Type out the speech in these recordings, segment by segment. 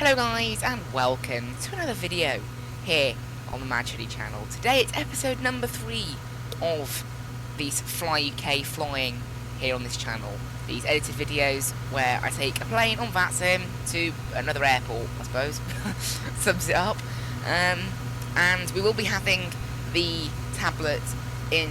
Hello guys and welcome to another video here on the Magically channel. Today it's episode number 3 of these Fly2 flying here on this channel. These edited videos where I take a plane on VATSIM to another airport, I suppose. Sums it up. And we will be having the tablet in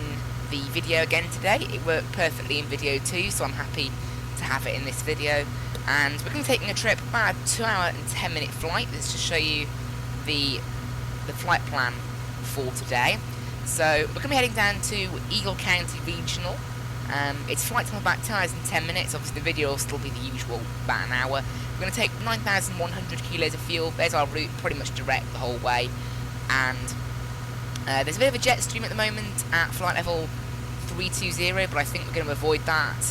the video again today. It worked perfectly in video 2, so I'm happy to have it in this video. And we're going to be taking a trip, about a 2-hour and 10-minute flight. This is to show you the flight plan for today. So we're going to be heading down to Eagle County Regional. It's flight time about 2 hours and 10 minutes. Obviously the video will still be the usual, about an hour. We're going to take 9,100 kilos of fuel. There's our route, pretty much direct the whole way. And there's a bit of a jet stream at the moment at flight level 320, but I think we're going to avoid that.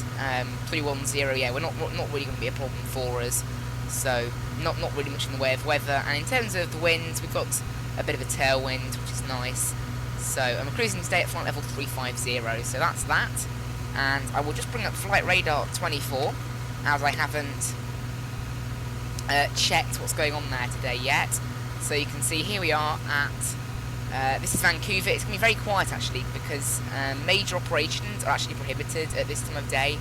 310, yeah, we're not really going to be a problem for us. So not really much in the way of weather. And in terms of the winds, we've got a bit of a tailwind, which is nice. So I'm cruising today at flight level 350. So that's that. And I will just bring up flight radar 24, as I haven't checked what's going on there today yet. So you can see here we are at. This is Vancouver. It's going to be very quiet actually because major operations are actually prohibited at this time of day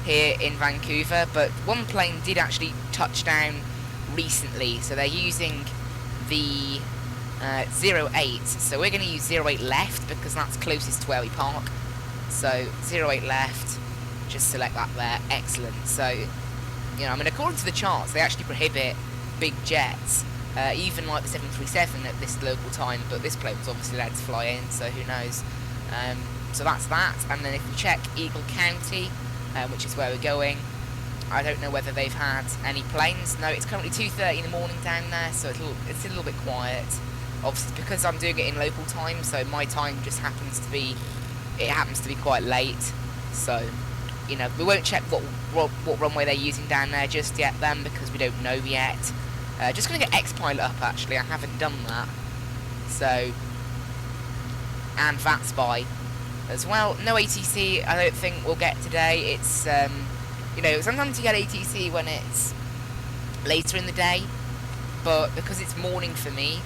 here in Vancouver, but one plane did actually touch down recently, so they're using the 08, so we're going to use 08 left because that's closest to where we park. So 08 left, just select that there, excellent. So, you know, I mean, according to the charts, they actually prohibit big jets. Even like the 737 at this local time, but this plane was obviously allowed to fly in, so who knows. So that's that, and then if we check Eagle County, which is where we're going, I don't know whether they've had any planes. No, it's currently 2:30 in the morning down there, so it's a little bit quiet. Obviously because I'm doing it in local time, so my time just happens to be quite late. So, you know, we won't check what runway they're using down there just yet then, because we don't know yet. Just going to get X-Pilot up, actually. I haven't done that. So, and VATSPY as well. No ATC, I don't think we'll get today. It's, you know, sometimes you get ATC when it's later in the day, but because it's morning for me,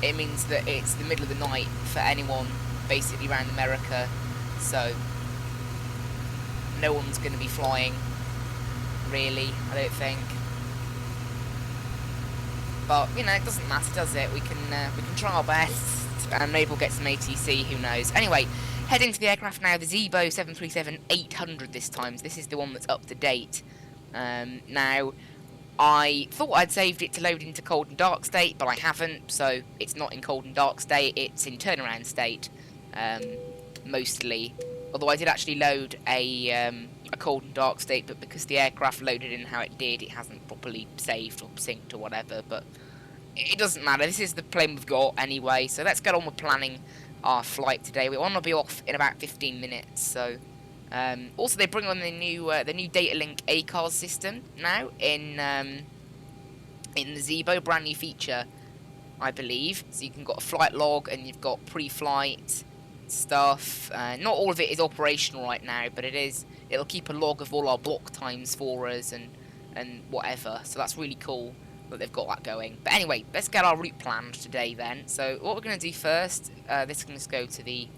it means that it's the middle of the night for anyone basically around America. So, no one's going to be flying, really, I don't think. But, you know, it doesn't matter, does it? We can try our best, and maybe we'll get some ATC, who knows. Anyway, heading to the aircraft now, the Zibo 737-800 this time. So this is the one that's up to date. Now, I thought I'd saved it to load into cold and dark state, but I haven't, so it's not in cold and dark state, it's in turnaround state, mostly. Although I did actually load a cold and dark state, but because the aircraft loaded in how it did, it hasn't properly saved or synced or whatever, but it doesn't matter. This is the plane we've got anyway, so let's get on with planning our flight today. We want to be off in about 15 minutes, so also they bring on the new data link ACARS system now in the Zibo, brand new feature, I believe. So you can got a flight log and you've got pre-flight stuff. Not all of it is operational right now, but it'll keep a log of all our block times for us and whatever, so that's really cool that they've got that going. But anyway, let's get our route planned today then. So what we're going to do first, this can just go to the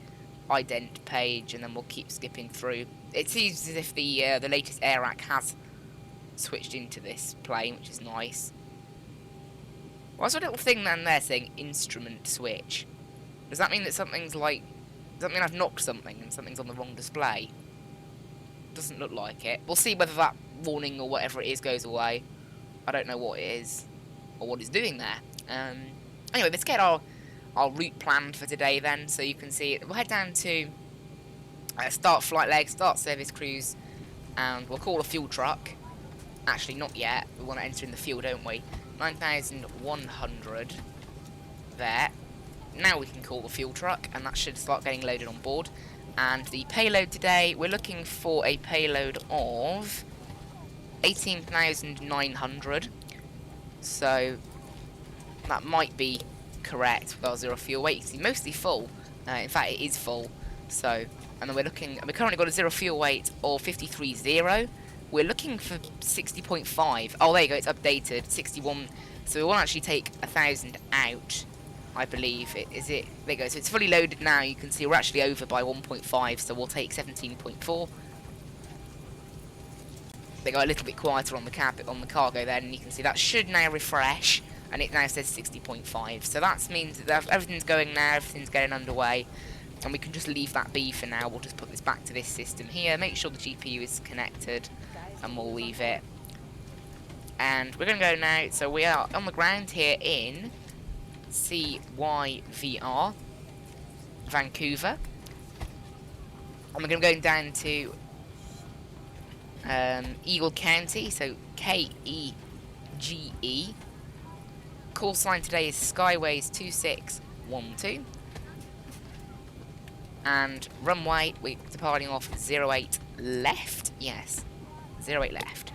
ident page and then we'll keep skipping through. It seems as if the latest AirAC has switched into this plane, which is nice. What's a little thing down there saying instrument switch? Does that mean that something's like... Does that mean I've knocked something and something's on the wrong display? Doesn't look like it. We'll see whether that warning or whatever it is goes away. I don't know what it is or what it's doing there. Anyway, let's get our route planned for today then, so you can see it. We'll head down to start flight leg, start service cruise, and we'll call a fuel truck. Actually, not yet. We want to enter in the fuel, don't we? 9,100 there. Now we can call the fuel truck, and that should start getting loaded on board. And the payload today, we're looking for a payload of 18,900. So that might be correct with our zero fuel weight. It's mostly full. In fact, it is full. So, and then we're currently got a zero fuel weight of 53.0. we're looking for 60.5. Oh, there you go, it's updated, 61. So we won't actually take 1,000 out, I believe. Is it? There you go, so it's fully loaded now. You can see we're actually over by 1.5, so we'll take 17.4. They got a little bit quieter on the cargo then, and you can see that should now refresh, and it now says 60.5. So that means that everything's going now, everything's getting underway, and we can just leave that be for now. We'll just put this back to this system here, make sure the GPU is connected, and we'll leave it. And we're going to go now, so we are on the ground here in CYVR, Vancouver, and we're going to go down to Eagle County, so KEGE. Call sign today is Skyways 2612. And runway, we're departing off 08 left. Yes, 08 left.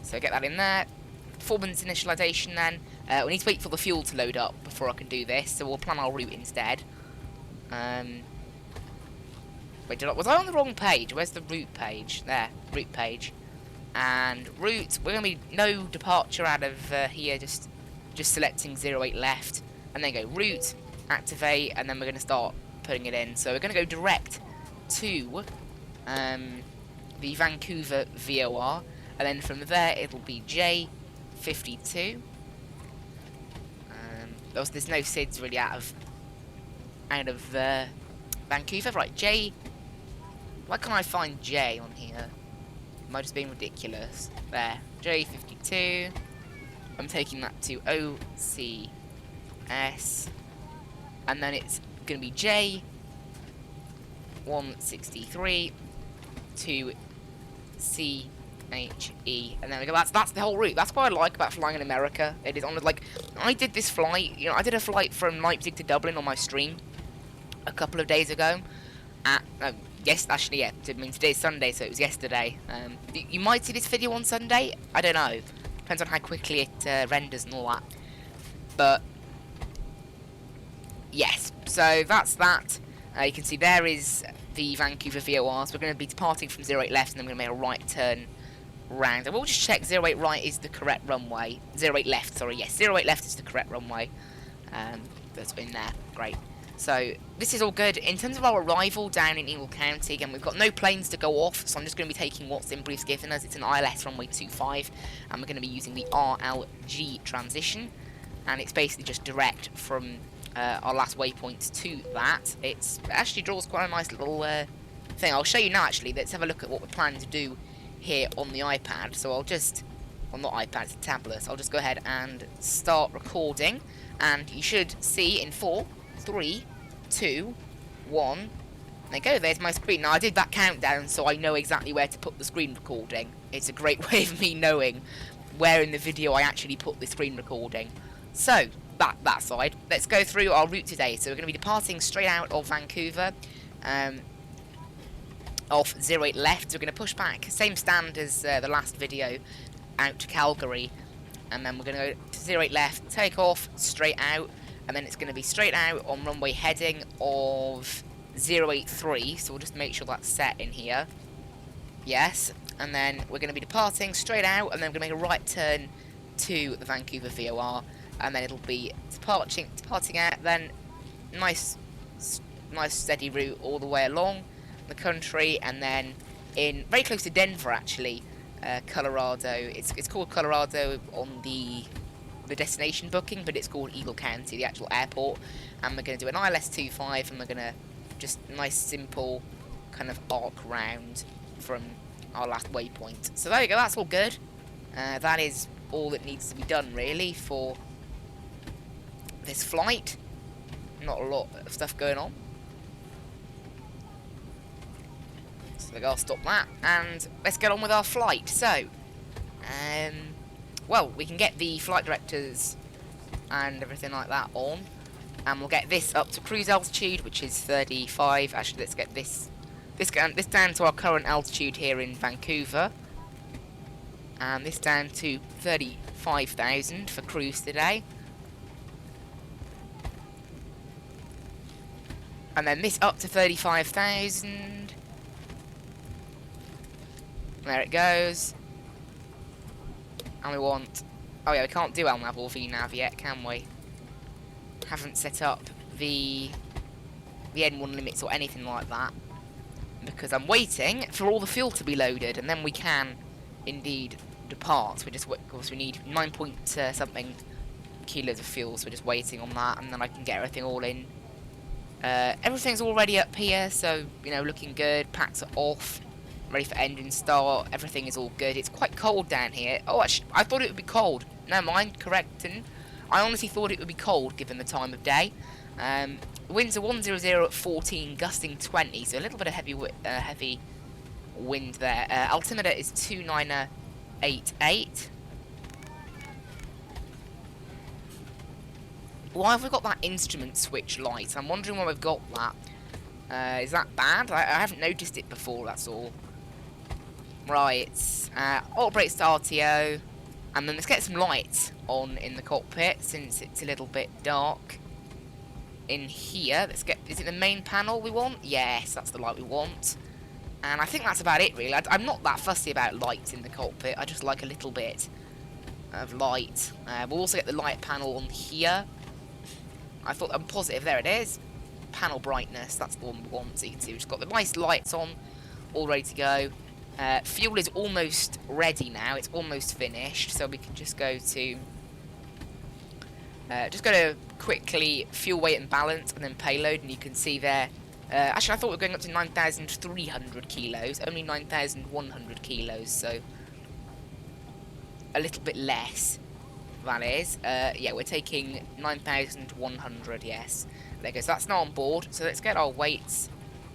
So get that in there. Performance initialization then. We need to wait for the fuel to load up before I can do this, so we'll plan our route instead. Wait, was I on the wrong page? Where's the route page? There, route page. And route, we're going to be no departure out of here, just selecting 08 left. And then go route, activate, and then we're going to start putting it in. So we're going to go direct to the Vancouver VOR. And then from there, it'll be J52. There's no SIDS really out of Vancouver. Right, J. Why can't I find J on here? Am I just being ridiculous? There, J52. I'm taking that to OCS, and then it's going to be J163 to CHE, and then we go. That's the whole route. That's what I like about flying in America. It is on like I did this flight. You know, I did a flight from Leipzig to Dublin on my stream a couple of days ago. Yes, actually, yeah. I mean, today's Sunday, so it was yesterday. You might see this video on Sunday. I don't know. Depends on how quickly it renders and all that. But yes, so that's that. You can see there is the Vancouver VOR. So we're going to be departing from 08 left, and then we're going to make a right turn round. And we'll just check 08 right is the correct runway. 08 left, sorry. Yes, 08 left is the correct runway. That's been there. Great. So this is all good. In terms of our arrival down in Eagle County, again, we've got no planes to go off, so I'm just going to be taking what SimBrief's given us. It's an ILS runway 25, and we're going to be using the RLG transition, and it's basically just direct from our last waypoint to that. It actually draws quite a nice little thing. I'll show you now, actually. Let's have a look at what we're planning to do here on the iPad. So I'll just, well, not iPad, it's a tablet. So I'll just go ahead and start recording, and you should see in 4, 3, 2, 1. There you go, there's my screen. Now I did that countdown so I know exactly where to put the screen recording. It's a great way of me knowing where in the video I actually put the screen recording. So, that side. Let's go through our route today. So we're going to be departing straight out of Vancouver. Off 08 left. So we're going to push back, same stand as the last video, out to Calgary. And then we're going to go to 08 left, take off, straight out. And then it's going to be straight out on runway heading of 083, so we'll just make sure that's set in here. Yes, and then we're going to be departing straight out, and then we're going to make a right turn to the Vancouver VOR, and then it'll be departing out, then nice steady route all the way along the country, and then in very close to Denver, actually, Colorado. It's called Colorado on the destination booking, but it's called Eagle County, the actual airport. And we're going to do an ILS-25, and we're going to just nice simple kind of arc round from our last waypoint. So there you go, that's all good. That is all that needs to be done really for this flight. Not a lot of stuff going on. So I'll stop that, and let's get on with our flight. So, well, we can get the flight directors and everything like that on, and we'll get this up to cruise altitude, which is 35. Actually, let's get this down to our current altitude here in Vancouver, and this down to 35,000 for cruise today, and then this up to 35,000. There it goes. And we want... Oh yeah, we can't do LNAV or VNAV yet, can we? Haven't set up the N1 limits or anything like that. Because I'm waiting for all the fuel to be loaded, and then we can indeed depart. We just, of course, we need 9 point something kilos of fuel, so we're just waiting on that, and then I can get everything all in. Everything's already up here, so, you know, looking good. Packs are off, ready for engine start. Everything is all good. It's quite cold down here. Oh, actually, I thought it would be cold. Never mind, correcting. I honestly thought it would be cold given the time of day. Winds are 100 at 14, gusting 20, so a little bit of heavy wind there. Altimeter is 2988. Why have we got that instrument switch light? I'm wondering why we've got that. Is that bad? I haven't noticed it before, that's all. Right, auto brake to RTO, and then let's get some lights on in the cockpit since it's a little bit dark. In here, let's get, is it the main panel we want? Yes, that's the light we want. And I think that's about it, really. I'm not that fussy about lights in the cockpit. I just like a little bit of light. We'll also get the light panel on here. I'm positive, there it is. Panel brightness, that's the one we want. So you can see we've just got the nice lights on, all ready to go. Fuel is almost ready now. It's almost finished, so we can just go to... quickly fuel weight and balance, and then payload, and you can see there. Actually, I thought we were going up to 9,300 kilos, only 9,100 kilos, so a little bit less. That is. Yeah, we're taking 9,100. Yes, there goes. That's now on board. So let's get our weights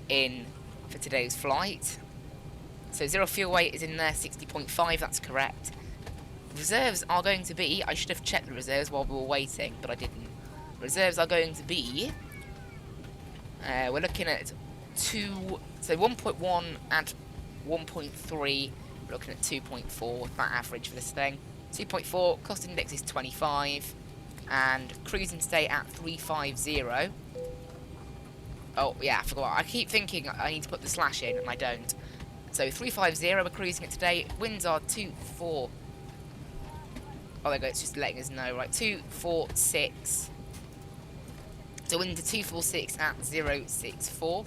in for today's flight. So zero fuel weight is in there, 60.5. That's correct. Reserves are going to be, I should have checked the reserves while we were waiting, but I didn't. Reserves are going to be, we're looking at 1.1 and 1.3, we're looking at 2.4, that average for this thing. 2.4, cost index is 25, and cruising state at 350. Oh, yeah, I forgot. I keep thinking I need to put the slash in, and I don't. So 350, we're cruising it today. Winds are 24. Oh, there we go, it's just letting us know, right, 246. So winds are 246 at 064.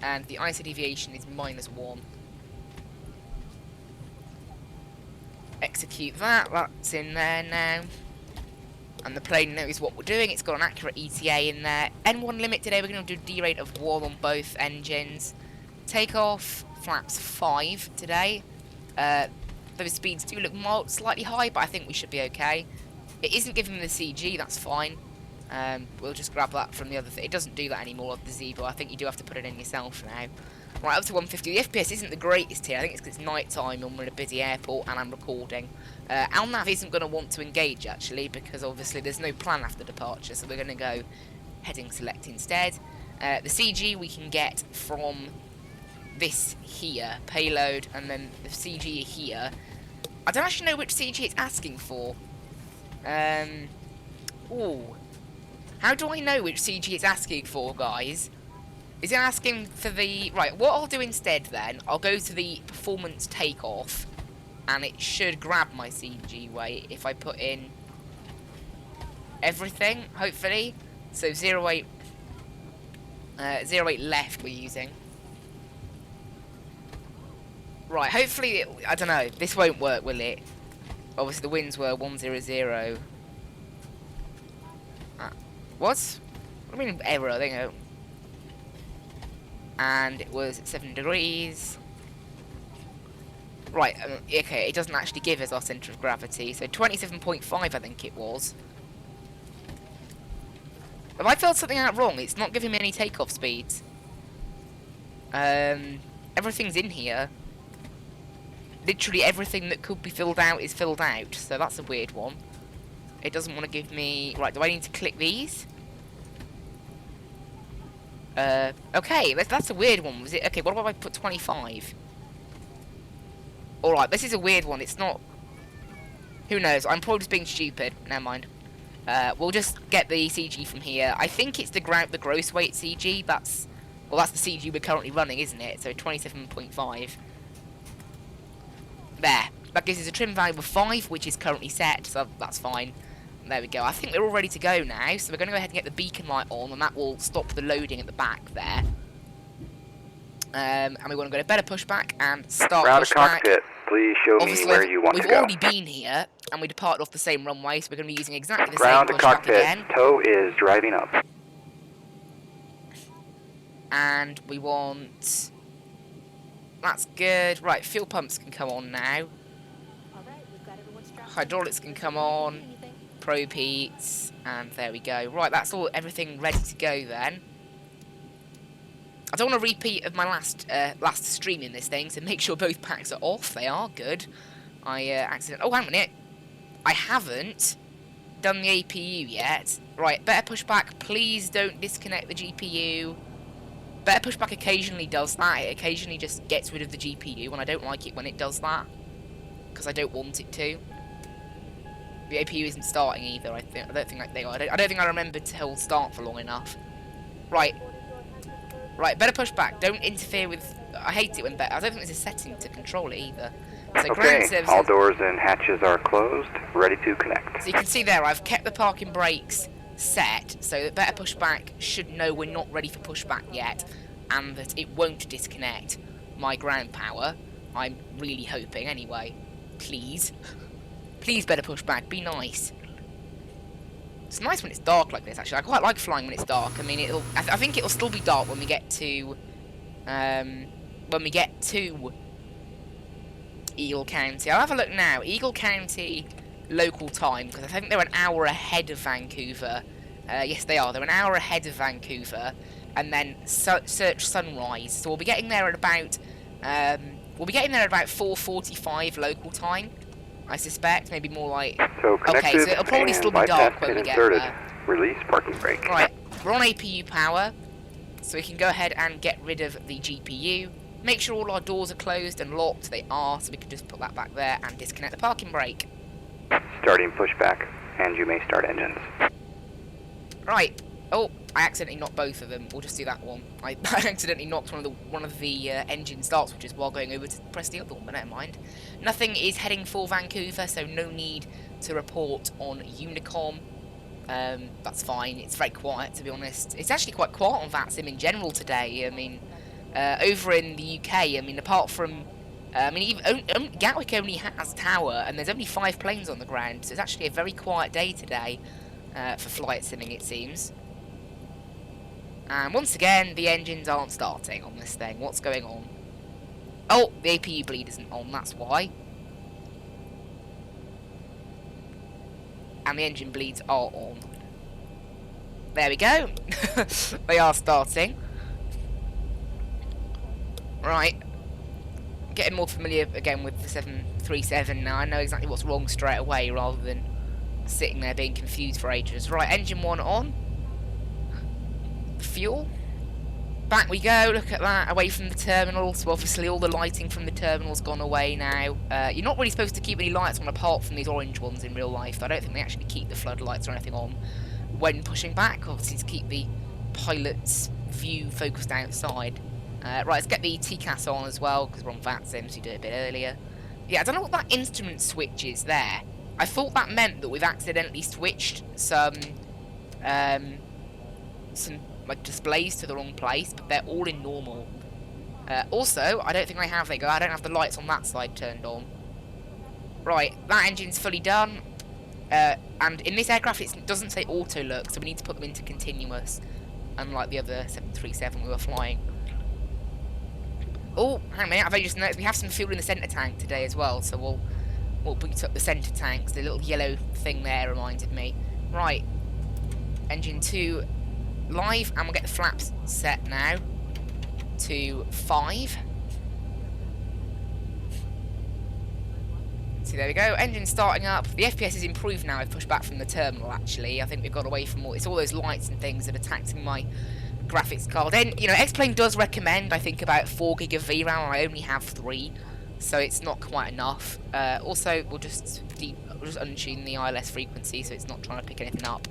And the ISO deviation is -1. Execute that, that's in there now. And the plane knows what we're doing, it's got an accurate ETA in there. N1 limit today, we're going to do D rate of 1 on both engines. Takeoff, flaps 5 today. Those speeds do look slightly high, but I think we should be okay. It isn't giving me the CG, that's fine. We'll just grab that from the other thing. It doesn't do that anymore with the Zebra. I think you do have to put it in yourself now. Right, up to 150. The FPS isn't the greatest here. I think it's because it's night time and we're in a busy airport and I'm recording. LNAV isn't going to want to engage, actually, because obviously there's no plan after departure, so we're going to go heading select instead. The CG we can get from this here, payload, and then the CG here. I don't actually know which CG it's asking for. Ooh. How do I know which CG it's asking for, guys? Is it asking for the... Right, what I'll do instead then, I'll go to the performance takeoff, and it should grab my CG weight if I put in everything, hopefully. So 08 left we're using. Right, hopefully, I don't know, this won't work, will it? Obviously the winds were 100. What? What do you mean error? There you go. And it was 7 degrees. Right, okay, it doesn't actually give us our centre of gravity, so 27.5 I think it was. Have I filled something out wrong? It's not giving me any takeoff speeds. Everything's in here. Literally everything that could be filled out is filled out, so that's a weird one. It doesn't want to give me... Right, do I need to click these? Okay, that's a weird one. Was it? Okay, what about I put 25? Alright, this is a weird one. It's not... Who knows? I'm probably just being stupid. Never mind. We'll just get the CG from here. I think it's the gross weight CG. That's... Well, that's the CG we're currently running, isn't it? So 27.5. There. That gives us a trim value of 5, which is currently set, so that's fine. There we go. I think we're all ready to go now, so we're going to go ahead and get the beacon light on, and that will stop the loading at the back there. And we want to go to better pushback and start Ground pushback. cockpit, please show Obviously, me where you want to we've go. already been here, and we departed off the same runway, so we're going to be using exactly the Ground same pushback cockpit, again. tow is driving up. And we want... That's good. Right, fuel pumps can come on now. Hydraulics can come on. Probe heats. And there we go. Right, that's all. Everything ready to go then. I don't want a repeat of my last stream in this thing, so make sure both packs are off. They are good. I accidentally... Oh, hang on a minute. I haven't done the APU yet. Right, better pushback. Please don't disconnect the GPU. Better pushback occasionally does that. It occasionally just gets rid of the GPU, and I don't like it when it does that, because I don't want it to. The APU isn't starting either. I don't think I remembered to hold start for long enough. Right, better pushback. Don't interfere with. I hate it when better. I don't think there's a setting to control it either. So ground services. All doors and hatches are closed. Ready to connect. So you can see there, I've kept the parking brakes set, so that better pushback should know we're not ready for pushback yet, and that it won't disconnect my ground power. I'm really hoping anyway. Please better pushback, be nice. It's nice when it's dark like this, actually. I quite like flying when it's dark. I mean, I think it'll still be dark when we get to Eagle County. I'll have a look now. Eagle County local time, because I think they're an hour ahead of Vancouver. Yes, they are. They're an hour ahead of Vancouver, and then search sunrise. So we'll be getting there at about 4:45 local time, I suspect. Maybe more like. So connected. Okay, so it'll probably still be dark when we get there. Release parking brake. Right, we're on APU power, so we can go ahead and get rid of the GPU. Make sure all our doors are closed and locked. They are, so we can just put that back there and disconnect the parking brake. Starting pushback, and you may start engines. Right. Oh, I accidentally knocked both of them. We'll just do that one. I accidentally knocked one of the engine start switches while going over to press the other one, but never mind. Nothing is heading for Vancouver, so no need to report on Unicom. That's fine. It's very quiet, to be honest. It's actually quite quiet on VATSIM in general today. I mean, over in the UK, I mean, apart from... even Gatwick only has tower, and there's only 5 planes on the ground, so it's actually a very quiet day today for flight simming, it seems. And once again, the engines aren't starting on this thing. What's going on? Oh, the APU bleed isn't on, that's why. And the engine bleeds are on. There we go. They are starting. Right. Getting more familiar again with the 737 now. I know exactly what's wrong straight away rather than sitting there being confused for ages. Right, engine 1 on. Fuel. Back we go, look at that, away from the terminal. So obviously all the lighting from the terminal's gone away now. You're not really supposed to keep any lights on apart from these orange ones in real life. I don't think they actually keep the floodlights or anything on when pushing back, obviously to keep the pilot's view focused outside. Right, let's get the TCAS on as well, because we're on VATSIM, so we did it a bit earlier. Yeah, I don't know what that instrument switch is there. I thought that meant that we've accidentally switched some like displays to the wrong place, but they're all in normal. Also, I don't think I don't have the lights on that side turned on. Right, that engine's fully done. And in this aircraft it doesn't say auto look, so we need to put them into continuous, unlike the other 737 we were flying. Oh, hang on a minute, I've only just noticed we have some fuel in the centre tank today as well, so we'll boot up the centre tanks. The little yellow thing there reminded me. Right, engine 2 live, and we'll get the flaps set now to 5. See, there we go. Engine starting up. The FPS is improved now. I've pushed back from the terminal, actually. I think we've got away from all... It's all those lights and things that are taxing my graphics card. Then, you know, X-Plane does recommend, I think, about 4 gig of VRAM, and I only have 3. So it's not quite enough. Also, we'll just untune the ILS frequency so it's not trying to pick anything up.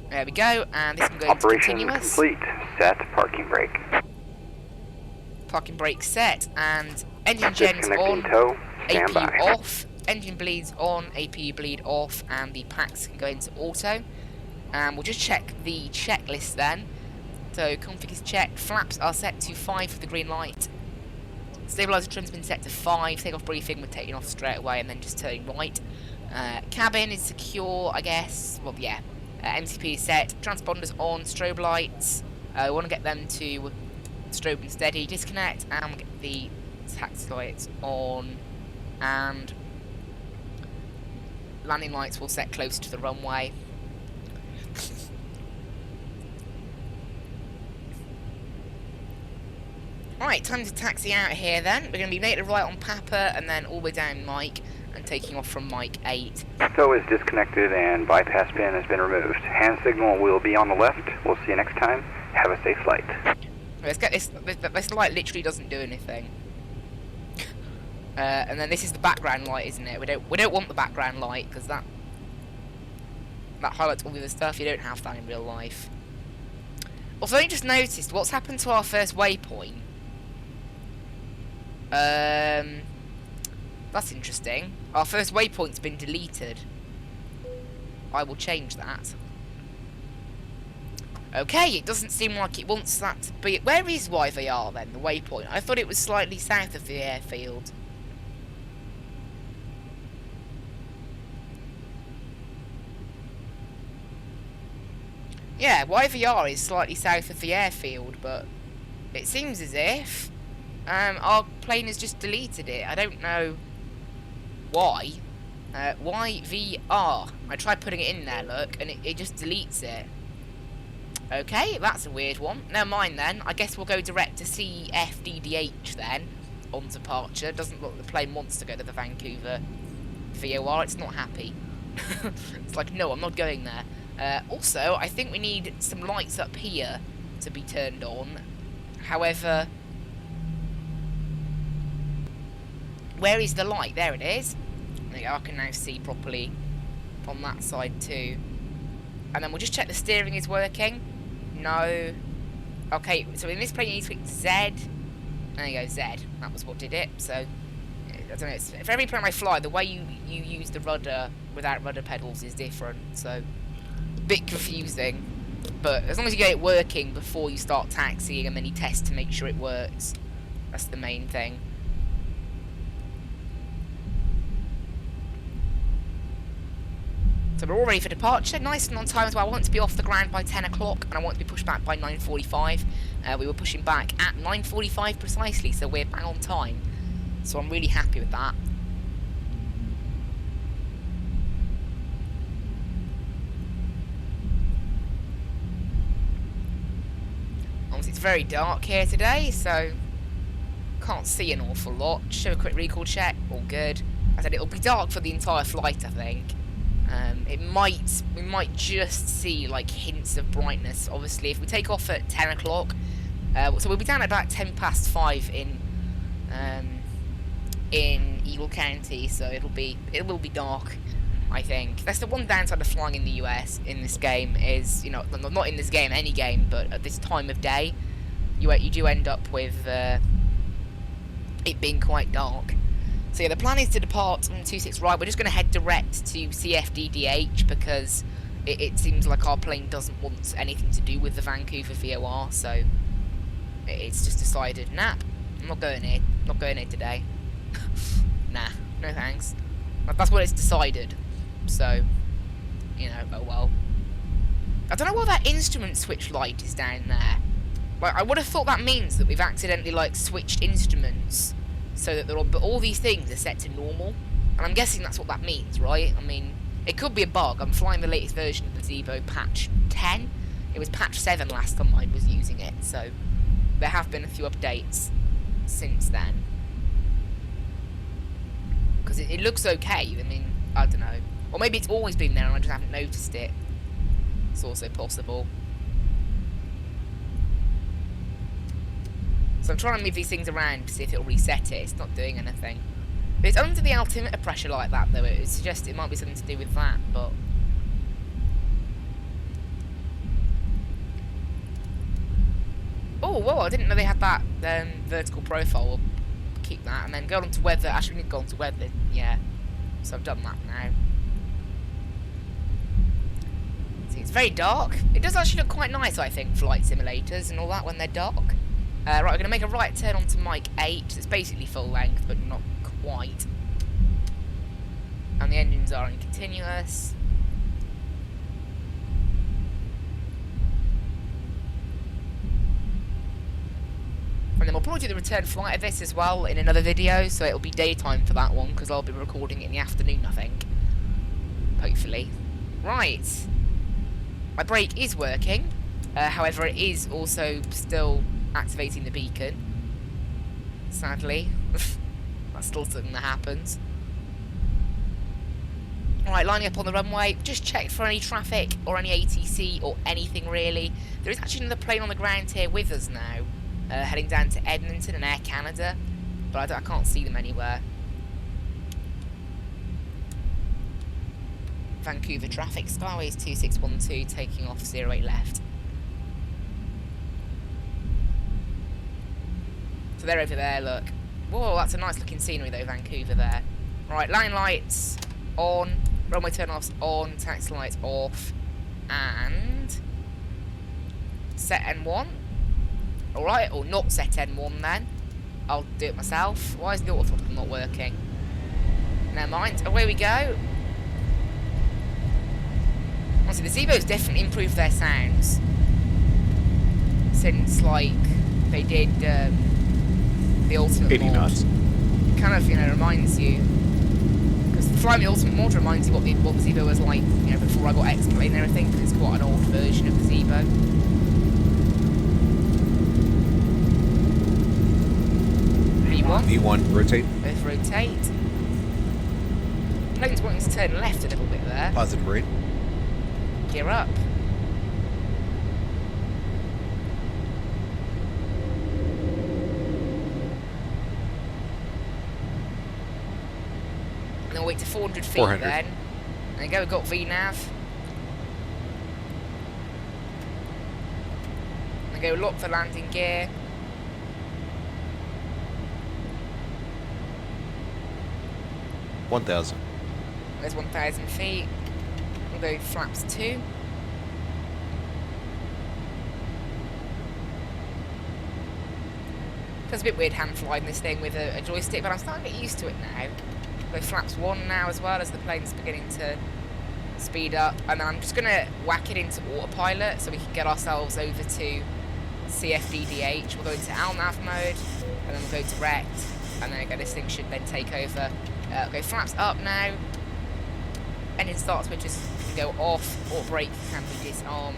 There we go, and this can go into continuous. Operation complete. Set parking brake. Parking brake set, and engine gens Disconnecting on, tow. Stand APU by. off, engine bleeds on, APU bleed off, and the packs can go into auto. And we'll just check the checklist then. So config is checked, flaps are set to 5 for the green light. Stabilizer trim's been set to 5, takeoff briefing, we're taking off straight away and then just turning right. Cabin is secure, I guess. Well, yeah. MCP is set, transponders on, strobe lights. We want to get them to strobe and steady, disconnect, and we'll get the taxi lights on. And landing lights will set close to the runway. Right, time to taxi out of here then. We're going to be making a right on Papa and then all the way down Mike and taking off from Mike 8. Tow is disconnected and bypass pin has been removed. Hand signal will be on the left. We'll see you next time. Have a safe flight. Let's get this. This light literally doesn't do anything. And then this is the background light, isn't it? We don't want the background light because that highlights all the other stuff. You don't have that in real life. Also, I just noticed what's happened to our first waypoint. That's interesting. Our first waypoint's been deleted. I will change that. Okay, it doesn't seem like it wants that to be... Where is YVR then, the waypoint? I thought it was slightly south of the airfield. Yeah, YVR is slightly south of the airfield, but it seems as if our plane has just deleted it. I don't know why. YVR. I tried putting it in there, look, and it just deletes it. Okay, that's a weird one. Never mind then. I guess we'll go direct to CFDDH then, on departure. Doesn't look like the plane wants to go to the Vancouver VOR. It's not happy. It's like, no, I'm not going there. Also, I think we need some lights up here to be turned on. However, where is the light? There it is. There you go, I can now see properly from that side too. And then we'll just check the steering is working. No. Okay, so in this plane you need to click Z. There you go, Z. That was what did it. So, I don't know, for every plane I fly, the way you use the rudder without rudder pedals is different. So, a bit confusing. But as long as you get it working before you start taxiing and then you test to make sure it works, that's the main thing. So we're all ready for departure, nice and on time as well. I want to be off the ground by 10 o'clock and I want to be pushed back by 9:45. We were pushing back at 9:45 precisely, so we're bang on time. So I'm really happy with that. Obviously it's very dark here today, so can't see an awful lot. Just show a quick recall check, all good. I said it'll be dark for the entire flight, I think. We might just see like hints of brightness. Obviously, if we take off at 10 o'clock, so we'll be down at about 5:10 in Eagle County, so it will be dark. I think that's the one downside of flying in the US in this game is, you know, not in this game, any game, but at this time of day, you do end up with it being quite dark. So yeah, the plan is to depart on 26 right. We're just going to head direct to CFDDH because it seems like our plane doesn't want anything to do with the Vancouver VOR. So it's just decided, nah, I'm not going here. Not going here today. Nah, no thanks. That's what it's decided. So, you know, oh well. I don't know what that instrument switch light is down there. Like, I would have thought that means that we've accidentally like switched instruments. So that all these things are set to normal, and I'm guessing that's what that means, right? I mean, it could be a bug. I'm flying the latest version of the Zebo patch 10. It was patch 7 last time I was using it, so there have been a few updates since then. Because it looks okay. I mean, I don't know. Or maybe it's always been there and I just haven't noticed it. It's also possible. So I'm trying to move these things around to see if it'll reset it. It's not doing anything. If it's under the altimeter pressure like that, though, it would suggest it might be something to do with that, but... Oh, whoa, I didn't know they had that vertical profile. We'll keep that. And then go on to weather. Actually, we need to go on to weather. Yeah. So I've done that now. See, it's very dark. It does actually look quite nice, I think, flight simulators and all that when they're dark. Right, we're going to make a right turn onto Mike 8. It's basically full length, but not quite. And the engines are in continuous. And then we'll probably do the return flight of this as well in another video, so it'll be daytime for that one, because I'll be recording it in the afternoon, I think. Hopefully. Right. My brake is working, however it is also still activating the beacon. Sadly. That's still something that happens. Alright, lining up on the runway. Just checked for any traffic or any ATC or anything really. There is actually another plane on the ground here with us now. Heading down to Edmonton and Air Canada, but I can't see them anywhere. Vancouver traffic, Skyways 2612, taking off 08 left. So they're over there, look. Whoa, that's a nice looking scenery though, Vancouver there. Right, line lights on, runway turn-offs on, taxi lights off, and set N1. Alright, or not set N1 then. I'll do it myself. Why is the auto throttle not working? Never mind. Away we go. Honestly, the Zeebo's definitely improved their sounds since, like, they did the Ultimate 80 mod. knots. It kind of, you know, reminds you. Because flying the Ultimate mod reminds you what the Zeebo was like, you know, before I got X-Plane and everything, because it's quite an old version of the Zeebo. V1, rotate. Both rotate. Plane's wanting to turn left a little bit there. Positive rate. Gear up. And then we'll wait to 400 feet 400. then. There you go, we've got VNAV. And go lock the landing gear. $1,000. There's 1,000 feet. We'll go flaps 2. Feels a bit weird hand flying this thing with a joystick, but I'm starting to get used to it now. We'll go flaps 1 now as well as the plane's beginning to speed up. And then I'm just going to whack it into autopilot so we can get ourselves over to CFDDH. We'll go into ALNAV mode, and then we'll go direct. And then this thing should then take over. Okay, flaps up now. Engine start switches can go off, or brake can be disarmed.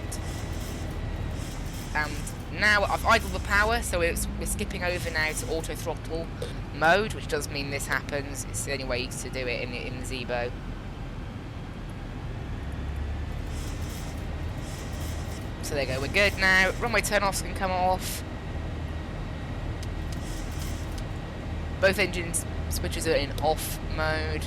And now I've idled the power, so we're skipping over now to auto throttle mode, which does mean this happens. It's the only way to do it in the Zeebo. So there you go, we're good now. Runway turn-offs can come off. Both engines switches are in off mode.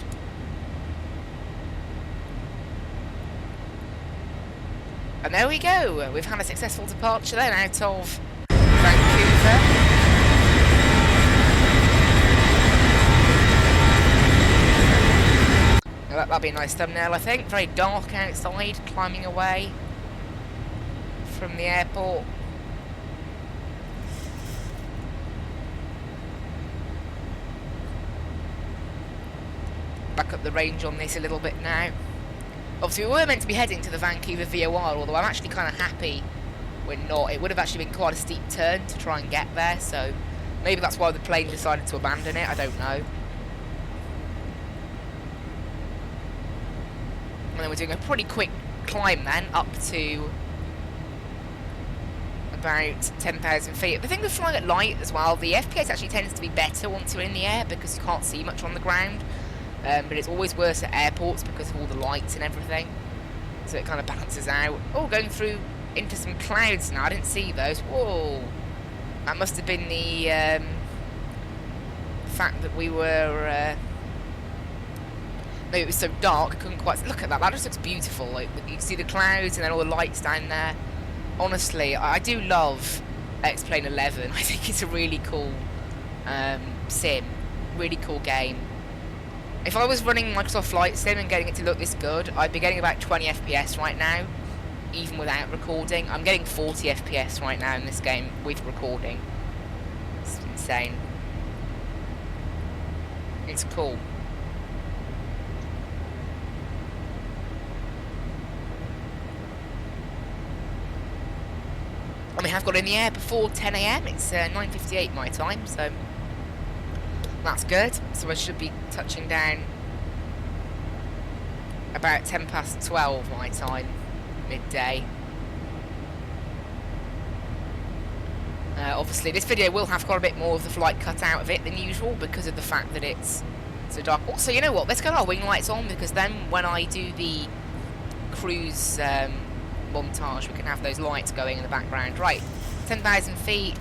And there we go. We've had a successful departure then out of Vancouver. Now that'll be a nice thumbnail, I think. Very dark outside, climbing away from the airport. Back up the range on this a little bit now. Obviously we were meant to be heading to the Vancouver VOR, although I'm actually kind of happy we're not. It would have actually been quite a steep turn to try and get there, so maybe that's why the plane decided to abandon it, I don't know. And then we're doing a pretty quick climb then, up to about 10,000 feet. The thing with flying at light as well, the FPS actually tends to be better once you're in the air because you can't see much on the ground. But it's always worse at airports because of all the lights and everything. So it kind of balances out. Oh, going through into some clouds now. I didn't see those. Whoa. That must have been the fact that we were... maybe it was so dark I couldn't quite... Look at that. That just looks beautiful. Like, you can see the clouds and then all the lights down there. Honestly, I do love X-Plane 11. I think it's a really cool sim, really cool game. If I was running Microsoft Flight Sim and getting it to look this good, I'd be getting about 20 FPS right now, even without recording. I'm getting 40 FPS right now in this game with recording. It's insane. It's cool. And we have got in the air before 10 AM. It's 9:58 my time, so that's good. So I should be touching down about 12 my time, midday. Obviously, this video will have quite a bit more of the flight cut out of it than usual because of the fact that it's so dark. Also, you know what? Let's get our wing lights on, because then when I do the cruise montage, we can have those lights going in the background. Right, 10,000 feet.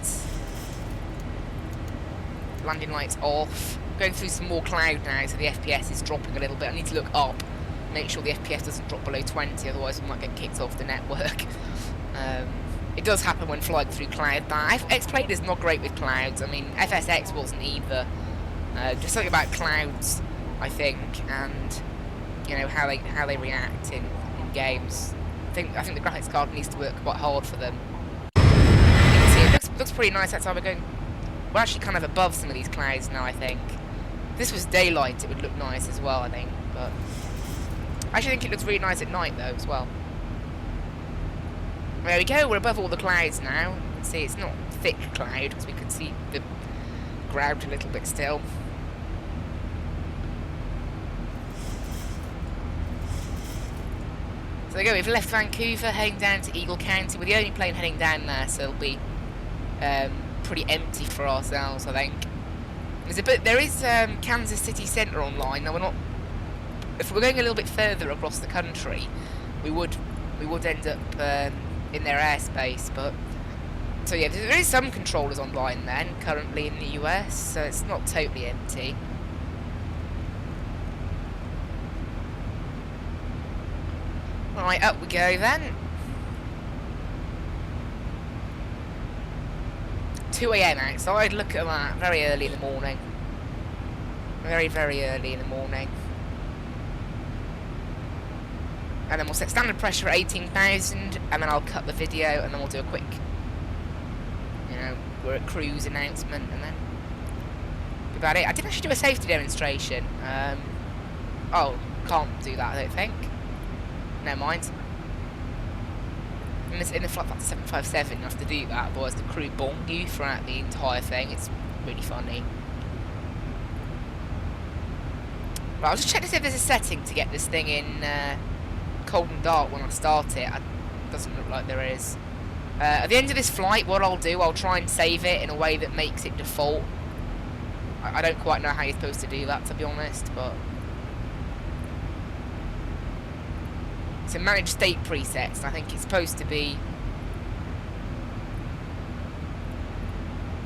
Landing lights off. Going through some more cloud now, so the FPS is dropping a little bit. I need to look up, make sure the FPS doesn't drop below 20, otherwise we might get kicked off the network. It does happen when flying through cloud. X-Plane is not great with clouds. I mean, FSX wasn't either. Just something about clouds, I think, and you know how they react in games. I think the graphics card needs to work quite hard for them. You can see it looks pretty nice outside. We're actually kind of above some of these clouds now, I think. If this was daylight, it would look nice as well, I think. But I actually think it looks really nice at night, though, as well. There we go, we're above all the clouds now. You can see it's not thick cloud, because we can see the ground a little bit still. So there we go, we've left Vancouver, heading down to Eagle County. We're the only plane heading down there, so it'll be pretty empty for ourselves, I think. There is Kansas City Centre online. Now if we're going a little bit further across the country, we would end up in their airspace, but so yeah, there is some controllers online then currently in the US, so it's not totally empty. Right, up we go then. 2 AM outside, look at that, very early in the morning. Very, very early in the morning. And then we'll set standard pressure at 18,000, and then I'll cut the video, and then we'll do a quick, you know, we're at cruise announcement, and then about it. I didn't actually do a safety demonstration. Oh, can't do that, I don't think. Never mind. In the flight factor 757, you have to do that, otherwise the crew bong you throughout the entire thing. It's really funny. Right, I'll just check to see if there's a setting to get this thing in cold and dark when I start it. It doesn't look like there is. At the end of this flight, what I'll do, I'll try and save it in a way that makes it default. I don't quite know how you're supposed to do that, to be honest, but to manage state presets, I think it's supposed to be.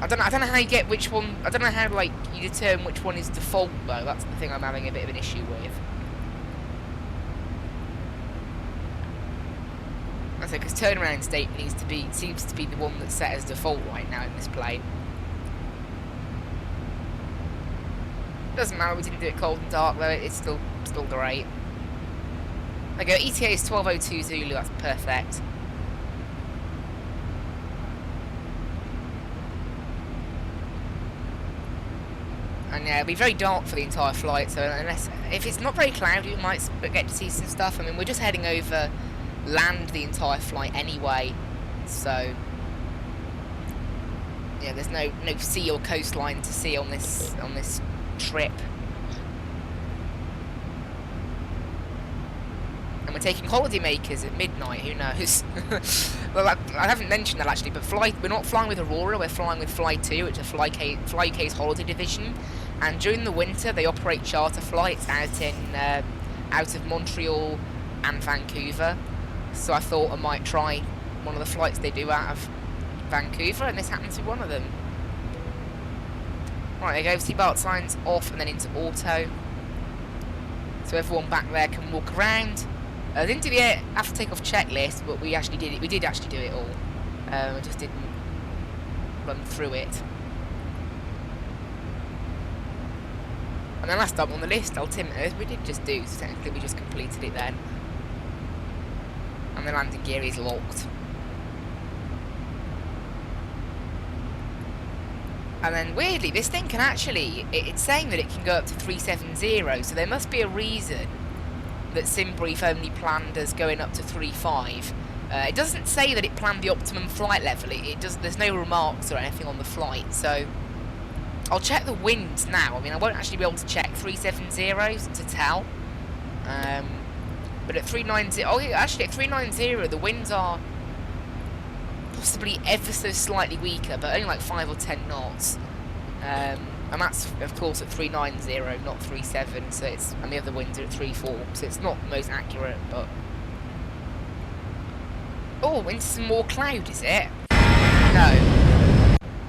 I don't know how you get which one. I don't know how like you determine which one is default though. That's the thing I'm having a bit of an issue with. I think because turnaround state seems to be the one that's set as default right now in this plane. Doesn't matter. We didn't do it cold and dark though. It's still great. There we go, ETA is 12:02 Zulu, that's perfect. And yeah, it'll be very dark for the entire flight, so if it's not very cloudy, we might get to see some stuff. I mean, we're just heading over land the entire flight anyway, so yeah, there's no sea or coastline to see on this trip. And we're taking holiday makers at midnight, who knows? Well, I haven't mentioned that actually, but we're not flying with Aurora, we're flying with Fly2, which is Fly2's holiday division. And during the winter, they operate charter flights out of Montreal and Vancouver. So I thought I might try one of the flights they do out of Vancouver, and this happens to be one of them. Right, there you go, seatbelt signs off and then into auto. So everyone back there can walk around. I didn't do the after takeoff checklist, but we actually did it. We did actually do it all. I just didn't run through it. And then last up on the list, altimeters, we did just do, so technically we just completed it then. And the landing gear is locked. And then weirdly, this thing can actually, it's saying that it can go up to 370, so there must be a reason that SimBrief only planned us going up to 3.5. It doesn't say that it planned the optimum flight level, it does, there's no remarks or anything on the flight, so I'll check the winds now. I mean, I won't actually be able to check 370s to tell. But at 390, oh yeah, actually at 390 the winds are possibly ever so slightly weaker, but only like 5 or 10 knots. And that's of course at 390, not 37. So it's, and the other winds are at 34. So it's not the most accurate, but oh, into some more cloud, is it? No.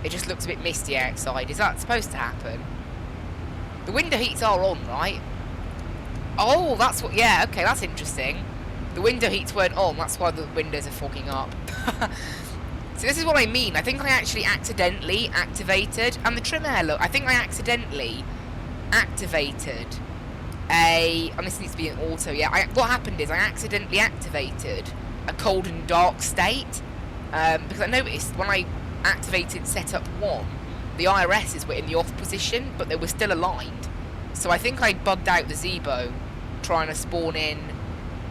It just looks a bit misty outside. Is that supposed to happen? The window heats are on, right? Oh, that's what... Yeah, okay, that's interesting. The window heats weren't on. That's why the windows are fogging up. So this is what I mean. I think I actually accidentally activated... And the trim air, look. I think I accidentally activated a... And this needs to be an auto, yeah. What happened is I accidentally activated a cold and dark state. Because I noticed when I activated setup 1, the IRSs were in the off position, but they were still aligned. So I think I bugged out the Zebo trying to spawn in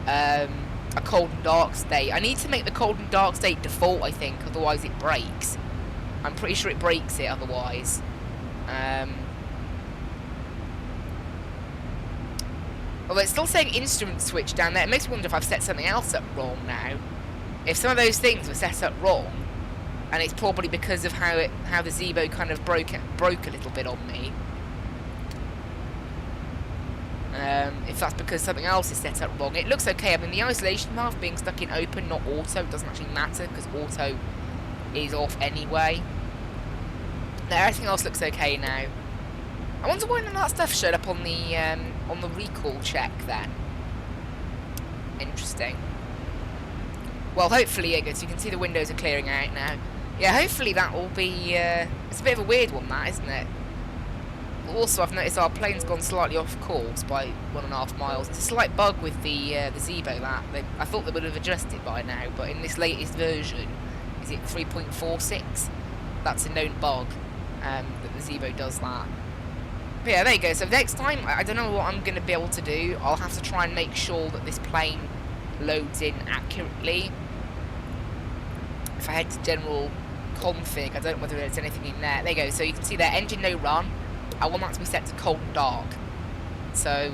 a cold and dark state. I need to make the cold and dark state default, I think, otherwise it breaks. I'm pretty sure it breaks it otherwise. Although it's still saying instrument switch down there. It makes me wonder if I've set something else up wrong now. If some of those things were set up wrong, and it's probably because of how the Zebo kind of broke a little bit on me. If that's because something else is set up wrong. It looks okay. I mean, the isolation path being stuck in open, not auto, it doesn't actually matter because auto is off anyway. No, everything else looks okay now. I wonder why none of that stuff showed up on the recall check then. Interesting. Well, hopefully, yeah, good. So you can see the windows are clearing out now. Yeah, hopefully that will be... it's a bit of a weird one, that, isn't it? Also, I've noticed our plane's gone slightly off course by 1.5 miles. It's a slight bug with the Zebo, that. I thought they would have adjusted by now, but in this latest version, is it 3.46? That's a known bug, that the Zebo does that. But yeah, there you go. So next time, I don't know what I'm going to be able to do. I'll have to try and make sure that this plane loads in accurately. If I head to general config, I don't know whether there's anything in there. There you go. So you can see there, engine no run. I want that to be set to cold and dark. So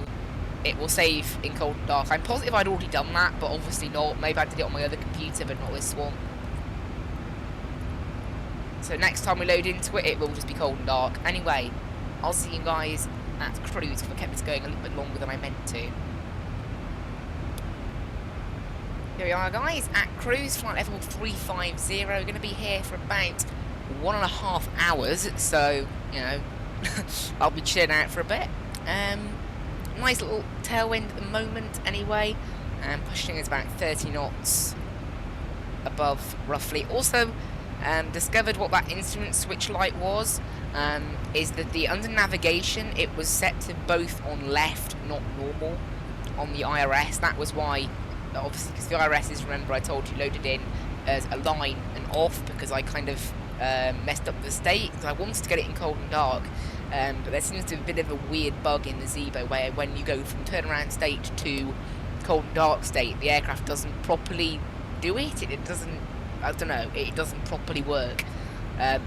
it will save in cold and dark. I'm positive I'd already done that, but obviously not. Maybe I did it on my other computer, but not this one. So next time we load into it, it will just be cold and dark. Anyway, I'll see you guys at cruise, because I kept this going a little bit longer than I meant to. Here we are, guys, at cruise, flight level 350. We're going to be here for about 1.5 hours, so, you know, I'll be chilling out for a bit. Nice little tailwind at the moment, anyway. Pushing us about 30 knots above, roughly. Also, discovered what that instrument switch light was. Is that under navigation, it was set to both on left, not normal, on the IRS. That was why, obviously, because the IRSs, remember I told you, loaded in as a line and off, because I kind of messed up the state, because I wanted to get it in cold and dark. But there seems to be a bit of a weird bug in the Zebo, where when you go from turnaround state to cold and dark state, the aircraft doesn't properly do it. It doesn't, I don't know, it doesn't properly work.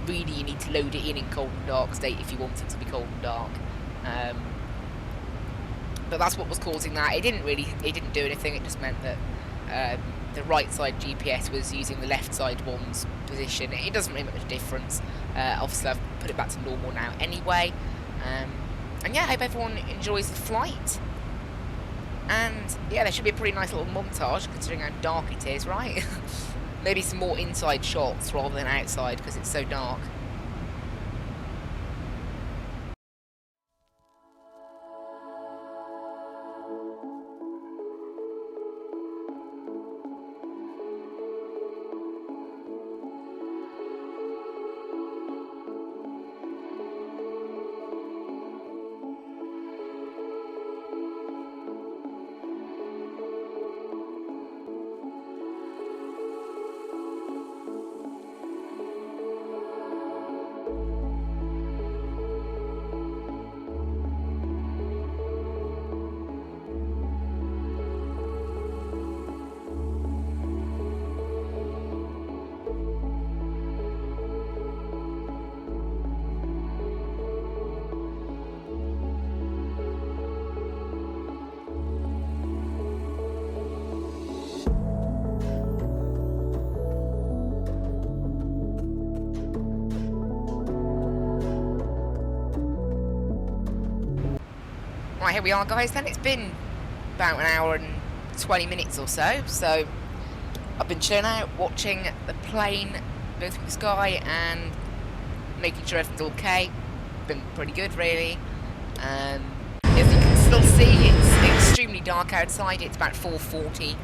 Really, you need to load it in cold and dark state if you want it to be cold and dark. But that's what was causing that. It didn't do anything. It just meant that the right side GPS was using the left side one's position. It doesn't really make much difference. Obviously, I've put it back to normal now anyway. And yeah, I hope everyone enjoys the flight. And yeah, there should be a pretty nice little montage considering how dark it is, right? Maybe some more inside shots rather than outside because it's so dark. Right, here we are, guys. Then it's been about an hour and 20 minutes or so. So I've been chilling out, watching the plane go through the sky and making sure everything's okay. Been pretty good, really. As you can still see, it's extremely dark outside. It's about 4:40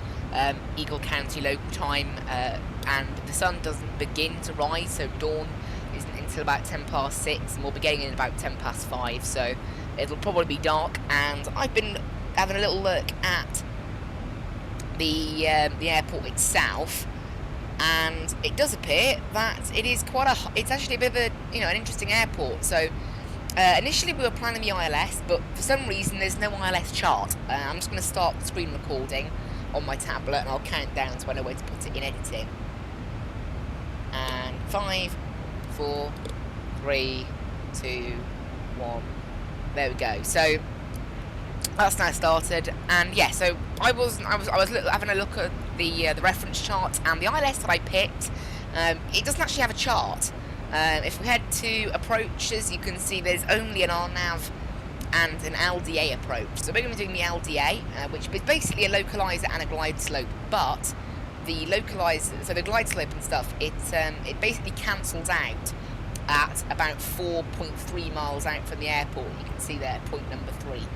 Eagle County local time, and the sun doesn't begin to rise, so dawn isn't until about 6:10, and we'll be getting in about 5:10. So it'll probably be dark. And I've been having a little look at the airport itself, and it does appear that it is it's actually a bit of a, an interesting airport. So initially we were planning the ILS, but for some reason there's no ILS chart. I'm just going to start the screen recording on my tablet, and I'll count down so I know where to put it in editing. And 5, 4, 3, 2, 1. There we go. So that's now started, and yeah. So I was having a look at the reference chart, and the ILS that I picked, it doesn't actually have a chart. If we head to approaches, you can see there's only an RNAV and an LDA approach. So we're going to be doing the LDA, which is basically a localizer and a glide slope. But the localizer, so the glide slope and stuff, it basically cancels out at about 4.3 miles out from the airport. You can see there, point number 3.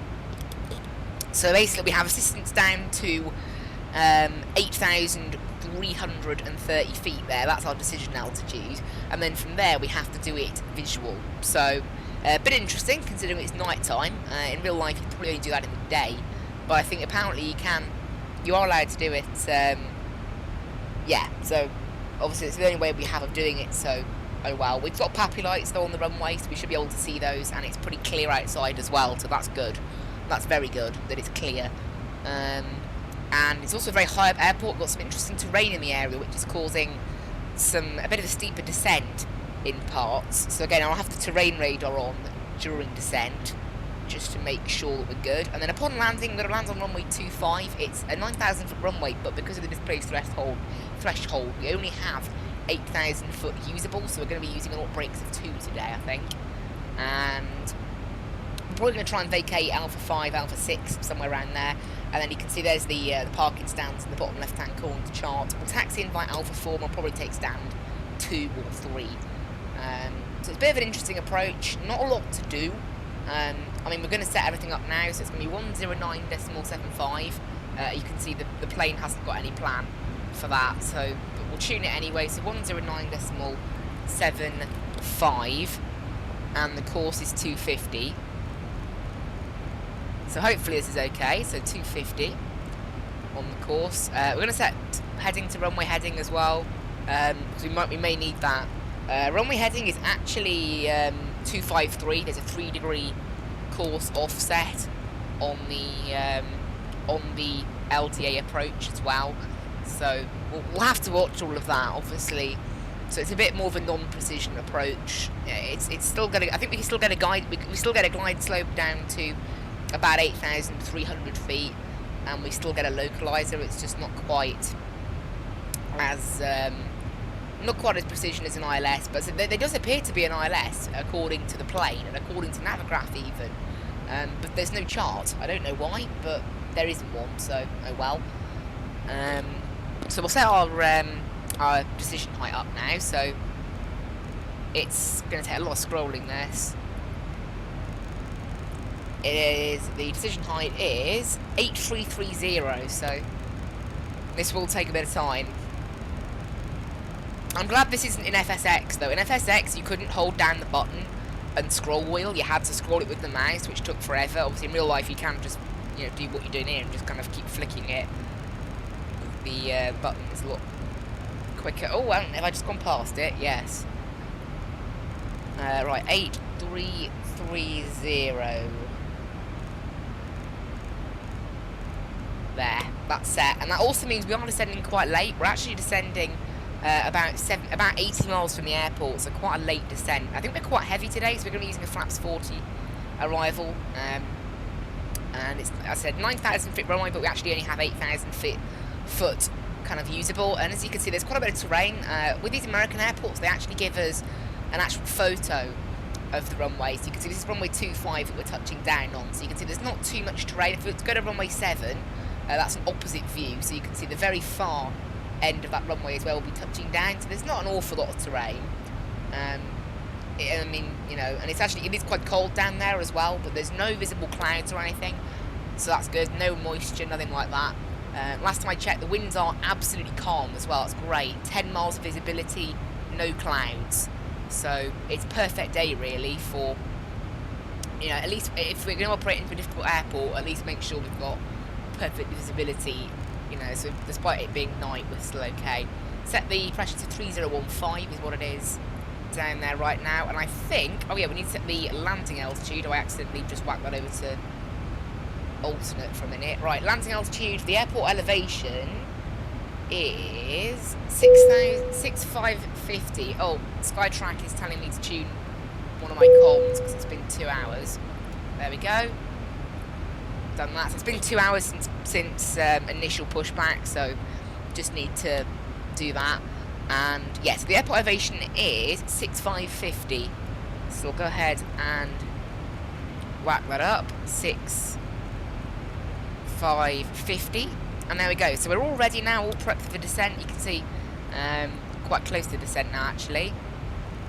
So basically we have assistance down to 8,330 feet there. That's our decision altitude, and then from there we have to do it visual. So a bit interesting considering it's night time. In real life you probably only do that in the day, but I think apparently you are allowed to do it. Yeah, so obviously it's the only way we have of doing it. So oh well. We've got PAPI lights though on the runway, so we should be able to see those, and it's pretty clear outside as well, so that's good. That's very good that it's clear. And it's also a very high up airport. We've got some interesting terrain in the area, which is causing a bit of a steeper descent in parts. So again, I'll have the terrain radar on during descent, just to make sure that we're good. And then upon landing, we're going to land on runway 25. It's a 9,000 foot runway, but because of the displaced threshold, we only have 8,000 foot usable, so we're going to be using alt brakes of 2 today, I think. And we're probably going to try and vacate Alpha 5, Alpha 6, somewhere around there. And then you can see there's the parking stands in the bottom left-hand corner of the chart. We'll taxi in by Alpha 4, and we'll probably take stand 2 or 3. So it's a bit of an interesting approach. Not a lot to do. I mean, we're going to set everything up now, so it's going to be 109.75. You can see the plane hasn't got any plan for that, so but we'll tune it anyway. So 109.75, and the course is 250. So hopefully this is okay. So 250 on the course. We're going to set heading to runway heading as well, because we may need that. Runway heading is actually 253. There's a 3-degree course offset on the LDA approach as well. So we'll have to watch all of that, obviously. So it's a bit more of a non-precision approach. It's still going to. I think we can still get a guide. We still get a glide slope down to about 8,300 feet, and we still get a localizer. It's just not quite as precision as an ILS, but so there does appear to be an ILS according to the plane and according to Navigraph even, but there's no chart. I don't know why, but there isn't one, so oh well. So we'll set our decision height up now, so it's going to take a lot of scrolling this. The decision height is 8330, so this will take a bit of time. I'm glad this isn't in FSX though. In FSX you couldn't hold down the button and scroll wheel, you had to scroll it with the mouse, which took forever. Obviously in real life you can just do what you're doing here and just kind of keep flicking it. The button is a lot quicker. Oh, have I just gone past it? Yes. Right, 8330. There, that's set, and that also means we are descending quite late. We're actually descending about 80 miles from the airport, so quite a late descent. I think we're quite heavy today, so we're going to be using a flaps 40 arrival, and it's, as I said, 9,000 foot runway, but we actually only have 8,000 foot kind of usable. And as you can see, there's quite a bit of terrain. With these American airports, they actually give us an actual photo of the runway. So you can see this is runway 25 that we're touching down on. So you can see there's not too much terrain. If we were to go to runway 7, that's an opposite view. So you can see the very far end of that runway as well will be touching down. So there's not an awful lot of terrain. I mean, you know, and it is quite cold down there as well, but there's no visible clouds or anything. So that's good. No moisture, nothing like that. Last time I checked, the winds are absolutely calm as well. It's great. 10 miles of visibility, no clouds. So it's a perfect day really for, you know, at least if we're going to operate into a difficult airport, at least make sure we've got perfect visibility, you know, so despite it being night, we're still okay. Set the pressure to 3015 is what it is down there right now. And I think, oh yeah, we need to set the landing altitude. I accidentally just whacked that over to alternate for a minute. Right, landing altitude, the airport elevation is 6,550. Oh, Skytrack is telling me to tune one of my comms because it's been 2 hours. There we go. Done that. So it's been 2 hours since initial pushback, so just need to do that. And yes, the airport elevation is 6,550. So we'll go ahead and whack that up. 6,550. And there we go. So we're all ready now, all prepped for the descent. You can see quite close to the descent now, actually.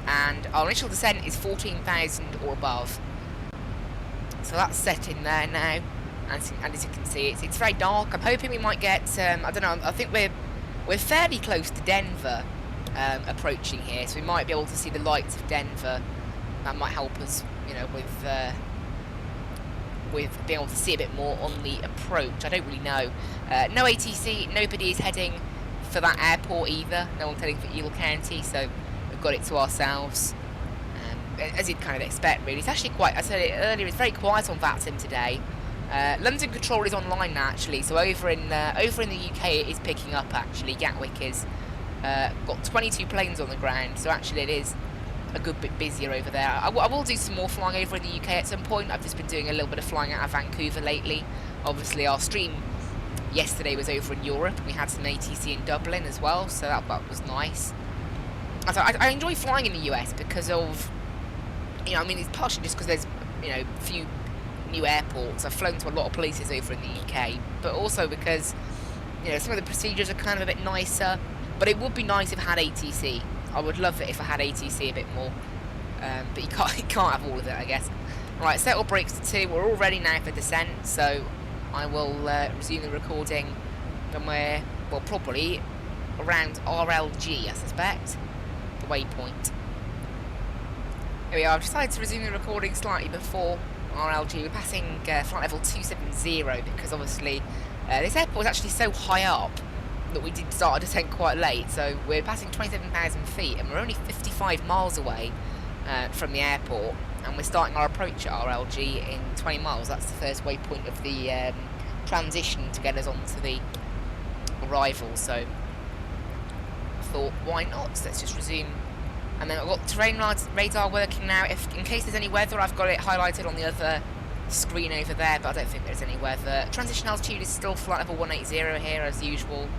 And our initial descent is 14,000 or above. So that's set in there now. And as you can see, it's very dark. I'm hoping we might get, I don't know, I think we're fairly close to Denver approaching here. So we might be able to see the lights of Denver. That might help us, you know, with being able to see a bit more on the approach. I don't really know. No ATC, nobody is heading for that airport either. No one's heading for Eagle County, so we've got it to ourselves. As you'd kind of expect, really. It's actually quite, I said it earlier, it's very quiet on VATSIM today. London Control is online now, actually, so over in the UK it is picking up, actually. Gatwick is got 22 planes on the ground, so actually it is a good bit busier over there. I will do some more flying over in the UK at some point. I've just been doing a little bit of flying out of Vancouver lately. Obviously our stream yesterday was over in Europe, and we had some ATC in Dublin as well, so that was nice. I enjoy flying in the US because of, you know, I mean, it's partially just because there's, you know, a few new airports. I've flown to a lot of places over in the UK, but also because, you know, some of the procedures are kind of a bit nicer. But it would be nice if I had ATC. I would love it if I had ATC a bit more, but you can't have all of it, I guess. Right, settle brakes to 2. We're all ready now for descent, so I will resume the recording somewhere, well, probably around RLG, I suspect, the waypoint. Here we are. I've decided to resume the recording slightly before RLG. We're passing flight level 270 because obviously this airport is actually so high up that we did start a descent quite late. So we're passing 27,000 feet and we're only 55 miles away from the airport, and we're starting our approach at RLG in 20 miles. That's the first waypoint of the transition to get us onto the arrival. So I thought, why not? So let's just resume. And then I've got terrain radar working now. In case there's any weather, I've got it highlighted on the other screen over there, but I don't think there's any weather. Transition altitude is still flight level 180 here as usual.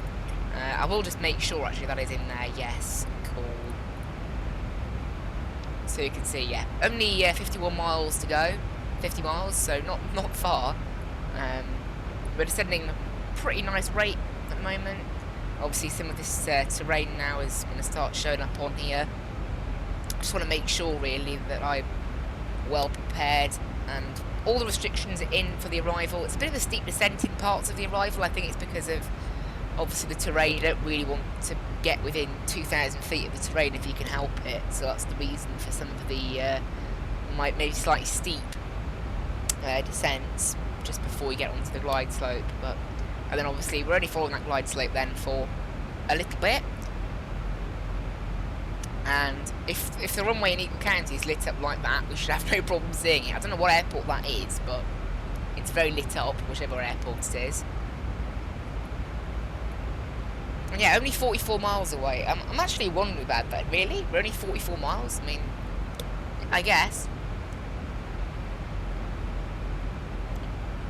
I will just make sure actually that is in there. Yes, cool. So you can see, yeah, only 51 miles to go. 50 miles, so not far. We're descending a pretty nice rate at the moment. Obviously some of this terrain now is going to start showing up on here. Just want to make sure really that I'm well prepared and all the restrictions are in for the arrival. It's a bit of a steep descent in parts of the arrival. I think it's because of obviously the terrain. You don't really want to get within 2,000 feet of the terrain if you can help it, so that's the reason for some of the maybe slightly steep descents just before you get onto the glide slope. But and then obviously we're only following that glide slope then for a little bit. And if the runway in Eagle County is lit up like that, we should have no problem seeing it. I don't know what airport that is, but it's very lit up, whichever airport it is. And yeah, only 44 miles away. I'm actually wondering about that. Really? We're only 44 miles? I mean, I guess.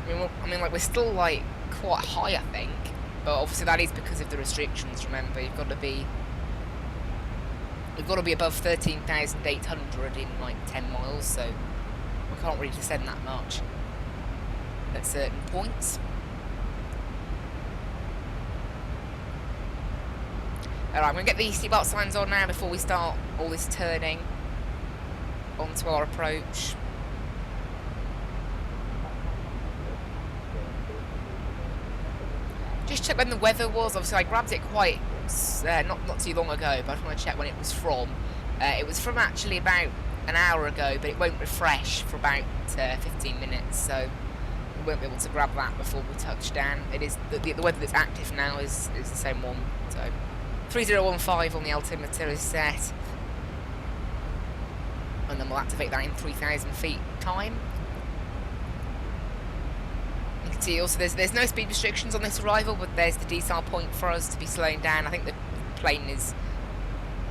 I mean, like, we're still, like, quite high, I think. But obviously that is because of the restrictions, remember. You've got to be we've got to be above 13,800 in like 10 miles, so we can't really descend that much at certain points. Alright, I'm going to get the seatbelt signs on now before we start all this turning onto our approach. Just check when the weather was. Obviously I grabbed it quite not too long ago, but I just want to check when it was from. It was from actually about an hour ago, but it won't refresh for about 15 minutes, so we won't be able to grab that before we touch down. It is the weather that's active now is the same one. So 3015 on the altimeter is set, and then we'll activate that in 3,000 feet time. You can see also there's no speed restrictions on this arrival, but there's the decel point for us to be slowing down. I think the plane is,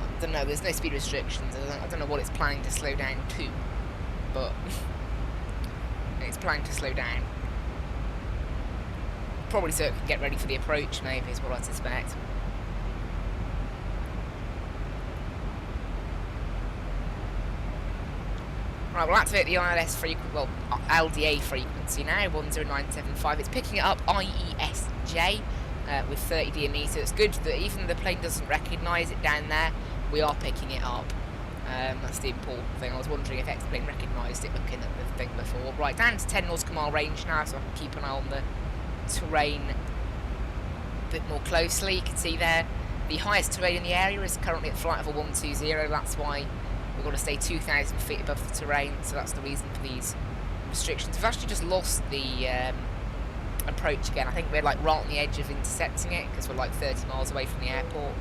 I don't know, there's no speed restrictions. I don't know what it's planning to slow down to, but it's planning to slow down. Probably so it can get ready for the approach, maybe, is what I suspect. Right, we'll activate the ILS frequency, well, LDA frequency now, 10975. It's picking it up IESJ with 30 DME, so it's good that even though the plane doesn't recognise it down there, we are picking it up. That's the important thing. I was wondering if X-Plane recognised it looking at the thing before. Right, down to 10 nautical mile range now, so I can keep an eye on the terrain a bit more closely. You can see there, the highest terrain in the area is currently at flight level 120, that's why we've got to stay 2,000 feet above the terrain, so that's the reason for these restrictions. We've actually just lost the approach again. I think we're like right on the edge of intercepting it, because we're like 30 miles away from the airport.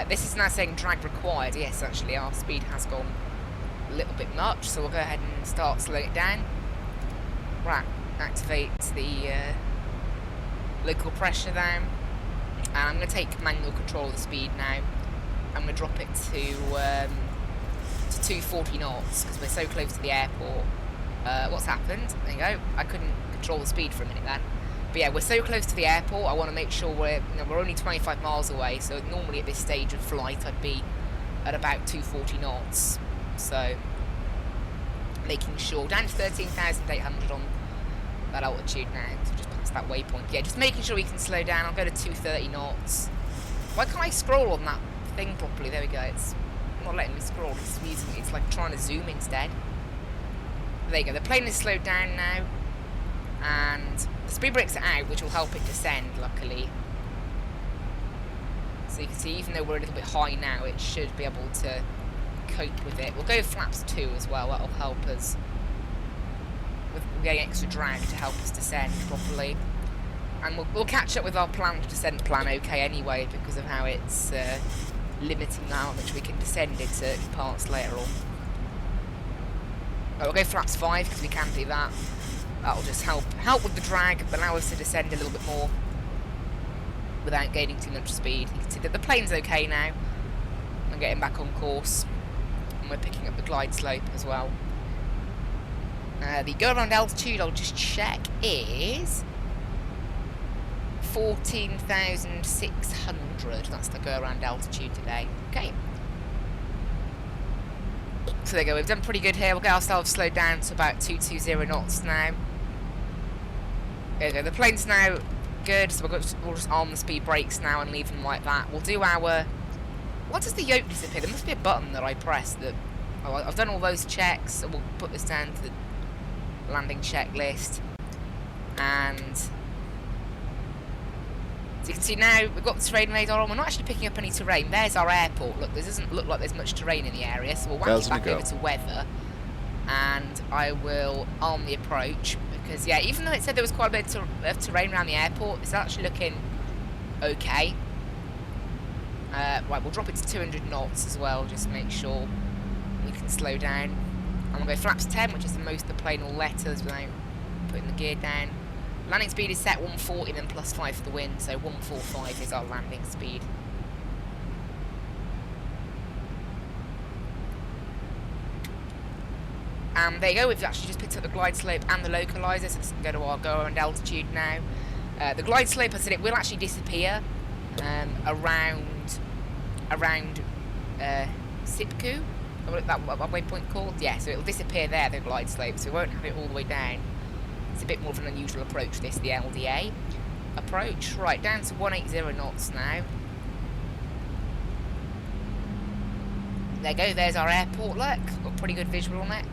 This is now saying drag required. Yes, actually our speed has gone a little bit much, so we'll go ahead and start slowing it down. Right, activate the local pressure down, and I'm going to take manual control of the speed now. I'm going to drop it to 240 knots because we're so close to the airport. What's happened? There you go. I couldn't control the speed for a minute then. But yeah, we're so close to the airport. I want to make sure we're only 25 miles away. So normally at this stage of flight, I'd be at about 240 knots. So making sure down to 13,800 on that altitude now. So just past that waypoint. Yeah, just making sure we can slow down. I'll go to 230 knots. Why can't I scroll on that thing properly? There we go. It's not letting me scroll. It's like trying to zoom instead. There you go. The plane is slowed down now, and the speed brakes are out, which will help it descend, luckily. So you can see, even though we're a little bit high now, it should be able to cope with it. We'll go flaps 2 as well. That'll help us with getting extra drag to help us descend properly. And we'll catch up with our planned descent plan okay anyway, because of how it's limiting how much we can descend in certain parts later on. Right, we'll go flaps 5 because we can do that. That'll just help with the drag, but allow us to descend a little bit more without gaining too much speed. You can see that the plane's okay now. I'm getting back on course, and we're picking up the glide slope as well. The go around altitude, I'll just check, is 14,600. That's the go around altitude today. Okay. So there you go, we've done pretty good here. We'll get ourselves slowed down to about 220 knots now. There you go, the plane's now good, so we'll just arm the speed brakes now and leave them like that. We'll do our... What does the yoke disappear? There must be a button that I press that... Oh, I've done all those checks, so we'll put this down to the landing checklist. And... so you can see now, we've got the terrain radar on. We're not actually picking up any terrain. There's our airport. Look, there doesn't look like there's much terrain in the area, so we'll whack it back over to weather. And I will arm the approach, because, yeah, even though it said there was quite a bit of terrain around the airport, it's actually looking okay. Right, we'll drop it to 200 knots as well, just to make sure we can slow down. And we'll go flaps 10, which is the most the plane will let us without putting the gear down. Landing speed is set 140, then plus 5 for the wind, so 145 is our landing speed. There you go, we've actually just picked up the glide slope and the localizer, so let's go to our go around altitude now. The glide slope, I said it will actually disappear around Sipku? That waypoint called? Yeah, so it'll disappear there, the glide slope, so we won't have it all the way down. It's a bit more of an unusual approach, this, the LDA approach. Right, down to 180 knots now. There you go, there's our airport, look. Got a pretty good visual on it,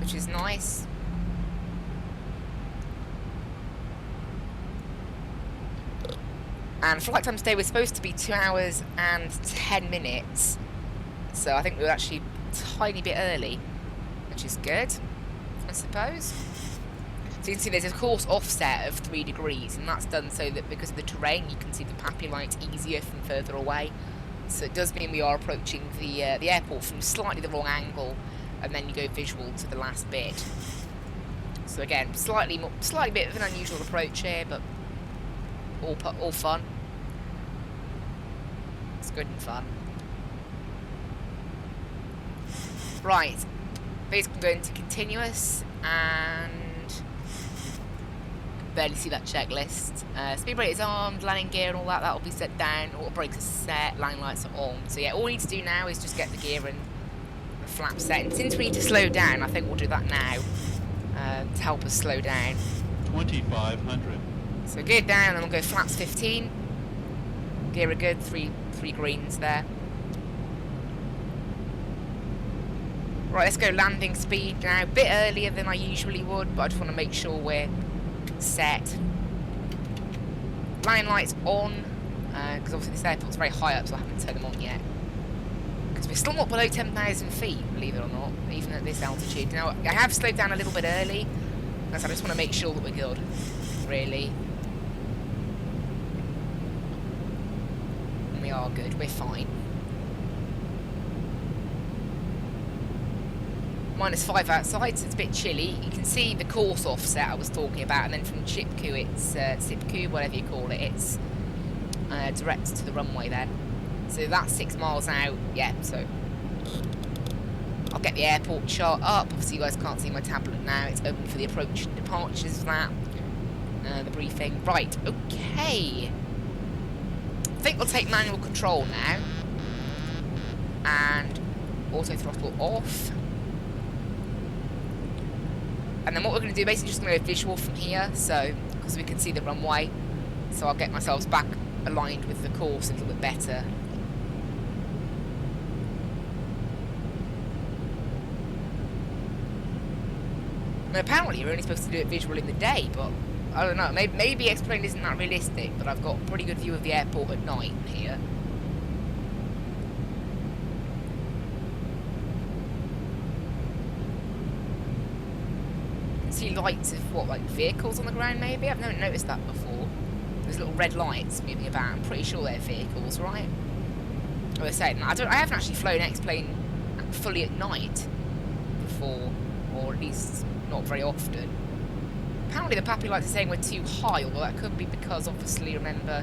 which is nice. And flight time today was supposed to be 2 hours and 10 minutes. So I think we were actually a tiny bit early, which is good, I suppose. So you can see there's a course offset of 3 degrees, and that's done so that because of the terrain, you can see the pappy lights easier from further away. So it does mean we are approaching the airport from slightly the wrong angle, and then you go visual to the last bit. So again, slightly bit of an unusual approach here, but all fun. It's good and fun. Right, basically going to continuous, and barely see that checklist. Speed brake is armed, landing gear and all that, that'll be set down, auto brakes are set, landing lights are on. So yeah, all we need to do now is just get the gear and the flap set. And since we need to slow down, I think we'll do that now to help us slow down. 2,500. So gear down, and we'll go flaps 15. Gear are good, three greens there. Right, let's go landing speed now. A bit earlier than I usually would, but I just want to make sure we're set. Landing lights on, because obviously this airport's very high up, so I haven't turned them on yet. Because we're still not below 10,000 feet, believe it or not, even at this altitude. Now, I have slowed down a little bit early, so I just want to make sure that we're good, really. And we are good, we're fine. -5 outside, so it's a bit chilly. You can see the course offset I was talking about, and then from Chipku, it's Sipku, whatever you call it, it's direct to the runway then. So that's 6 miles out, yeah, so I'll get the airport chart up. Obviously you guys can't see my tablet now, it's open for the approach and departures for that, the briefing. Right, okay. I think we'll take manual control now, and auto throttle off. And then what we're going to do, basically just going to go visual from here, so, because we can see the runway, so I'll get myself back aligned with the course a little bit better. And apparently you're only supposed to do it visual in the day, but I don't know, maybe X-Plane isn't that realistic, but I've got a pretty good view of the airport at night here. See lights of what, like vehicles on the ground maybe? I've never noticed that before. There's little red lights moving about. I'm pretty sure they're vehicles, right? I was saying, I haven't actually flown X-Plane fully at night before, or at least not very often. Apparently the pappy lights are saying we're too high, although that could be because obviously, remember,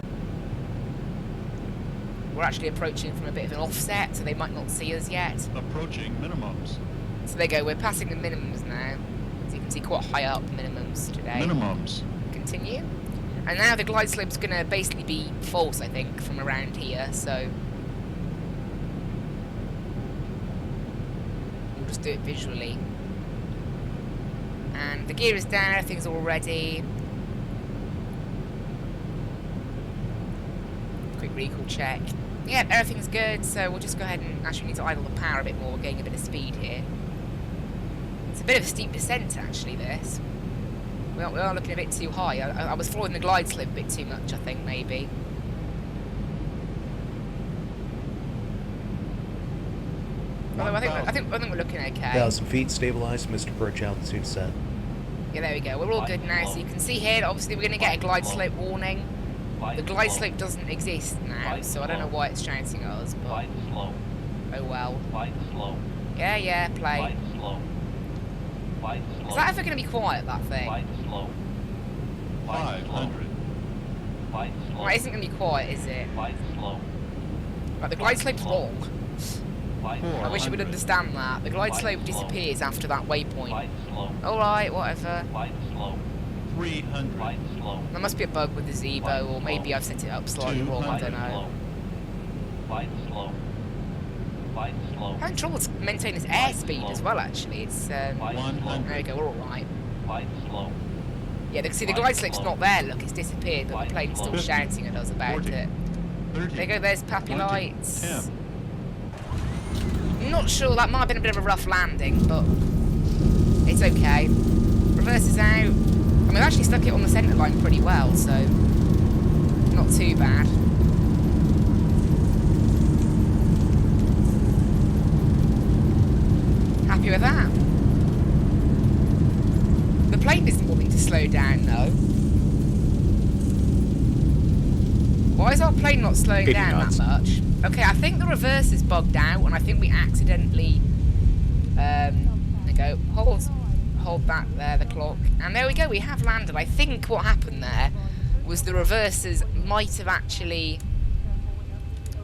we're actually approaching from a bit of an offset, so they might not see us yet. Approaching minimums. So there you go, we're passing the minimums now. You can see quite high up minimums today. Minimums. Continue. And now the glide slope's going to basically be false, I think, from around here, so we'll just do it visually. And the gear is down, everything's all ready. Quick recall check. Yep, everything's good, so we'll just go ahead and actually need to idle the power a bit more. We're getting a bit of speed here. It's a bit of a steep descent, actually, this. We are looking a bit too high. I was following the glide slope a bit too much, I think, maybe. Although I think we're looking okay. 1,000 feet, stabilized, Mr. Perch, altitude set. Yeah, there we go. We're all good now. So you can see here, obviously, we're going to get a glide slope warning. The glide slope doesn't exist now, so I don't know why it's shouting at us, but oh well. Yeah, play. Is that ever going to be quiet, that thing? 500. Right, it isn't going to be quiet, is it? Right, the glide slope's wrong. I wish you would understand that. The glide slope disappears after that waypoint. Alright, whatever. 300. There must be a bug with the Zebo, or maybe I've set it up slightly wrong, I don't know. Flight slow. Having trouble to maintain this airspeed as well, actually. It's, there 100. we go, we're alright. Flight slow. Yeah, see, the glide slope's not there, look, it's disappeared, but the plane's still shouting at us about 40, it. 30, There you go, there's Pappy 20, lights. 10. I'm not sure, that might have been a bit of a rough landing, but it's okay. Reverse is out. I mean, we've actually stuck it on the centre line pretty well, so not too bad. Happy with that. The plane isn't wanting to slow down, though. Why is our plane not slowing 80 down knots. that much? Okay, I think the reverse is bugged out, and I think we accidentally... there we go. Hold that there, the clock. And there we go, we have landed. I think what happened there was the reversers might have actually...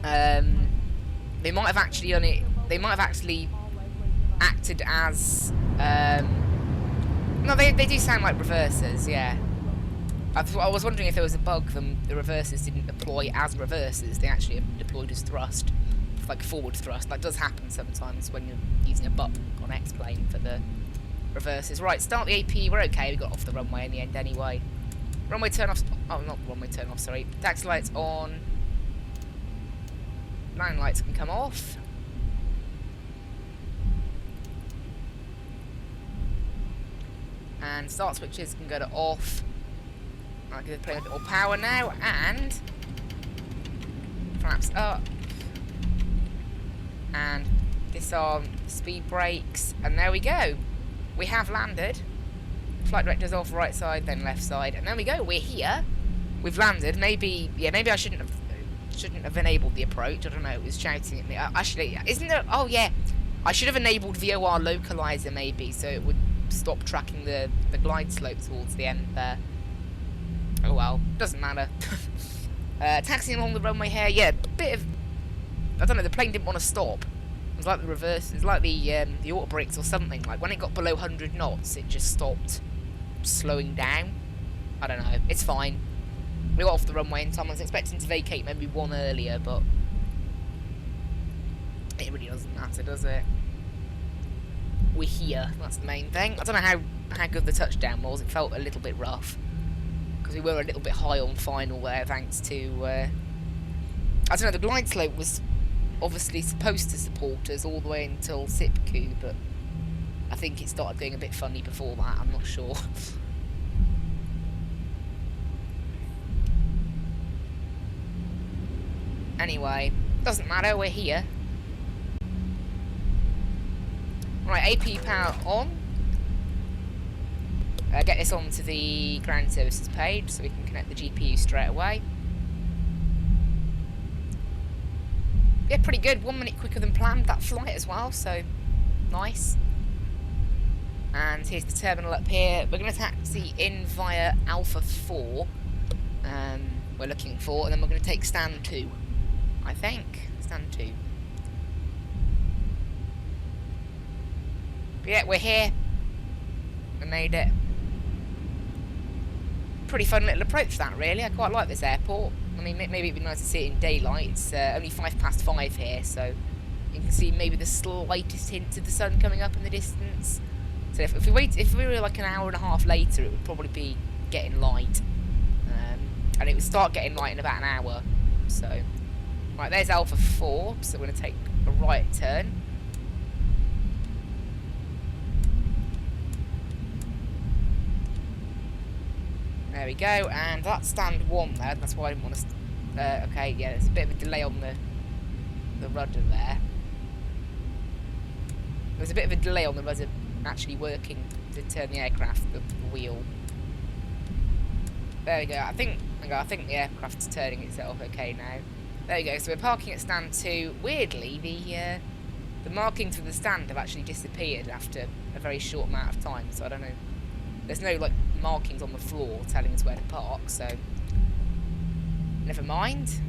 they might have actually done it... They might have actually acted as... no, they do sound like reversers, yeah. I was wondering if there was a bug, the reversers didn't deploy as reversers, they actually deployed as thrust, like forward thrust. That does happen sometimes when you're using a butt on X-plane for the reversers. Right, start the AP, we're okay, we got off the runway in the end anyway. Runway turn off, oh, not runway turn off, sorry. Taxi lights on. Landing lights can come off. And start switches can go to off. I'll give the plane a bit more power now, and flaps up, and disarm speed brakes, and there we go. We have landed. Flight director's off right side, then left side, and there we go. We're here. We've landed. Maybe, yeah, maybe I shouldn't have enabled the approach. I don't know. It was shouting at me. Actually, isn't there? Oh yeah, I should have enabled VOR localizer maybe, so it would stop tracking the glide slope towards the end there. Oh well, doesn't matter. Taxiing along the runway here, yeah, bit of... I don't know, the plane didn't want to stop. It was like the reverse, it was like the auto brakes or something. Like when it got below 100 knots, it just stopped slowing down. I don't know, it's fine. We got off the runway in time. I was expecting to vacate maybe one earlier, but it really doesn't matter, does it? We're here, that's the main thing. I don't know how good the touchdown was, it felt a little bit rough. Because we were a little bit high on final there, thanks to, I don't know, the glide slope was obviously supposed to support us all the way until SIPQ, but I think it started going a bit funny before that, I'm not sure. Anyway, doesn't matter, we're here. Right, AP power on. Get this onto the ground services page so we can connect the GPU straight away. Yeah, pretty good. 1 minute quicker than planned, that flight as well, so nice. And here's the terminal up here. We're going to taxi in via Alpha 4. We're looking for, and then we're going to take stand 2. I think. Stand 2. But yeah, we're here. We made it. Pretty fun little approach that, really. I quite like this airport. I mean, maybe it'd be nice to see it in daylight. It's only 5:05 here, so you can see maybe the slightest hint of the sun coming up in the distance. So if we were like an hour and a half later, it would probably be getting light, and it would start getting light in about an hour. So, right, there's Alpha 4. So we're going to take a right turn. There we go, and that's stand 1 there, that's why I didn't want to... okay, yeah, there's a bit of a delay on the rudder there. There's a bit of a delay on the rudder actually working to turn the aircraft, the wheel. There we go, I think the aircraft's turning itself okay now. There we go, so we're parking at stand 2. Weirdly, the markings for the stand have actually disappeared after a very short amount of time, so I don't know. There's no, like, markings on the floor telling us where to park, so never mind.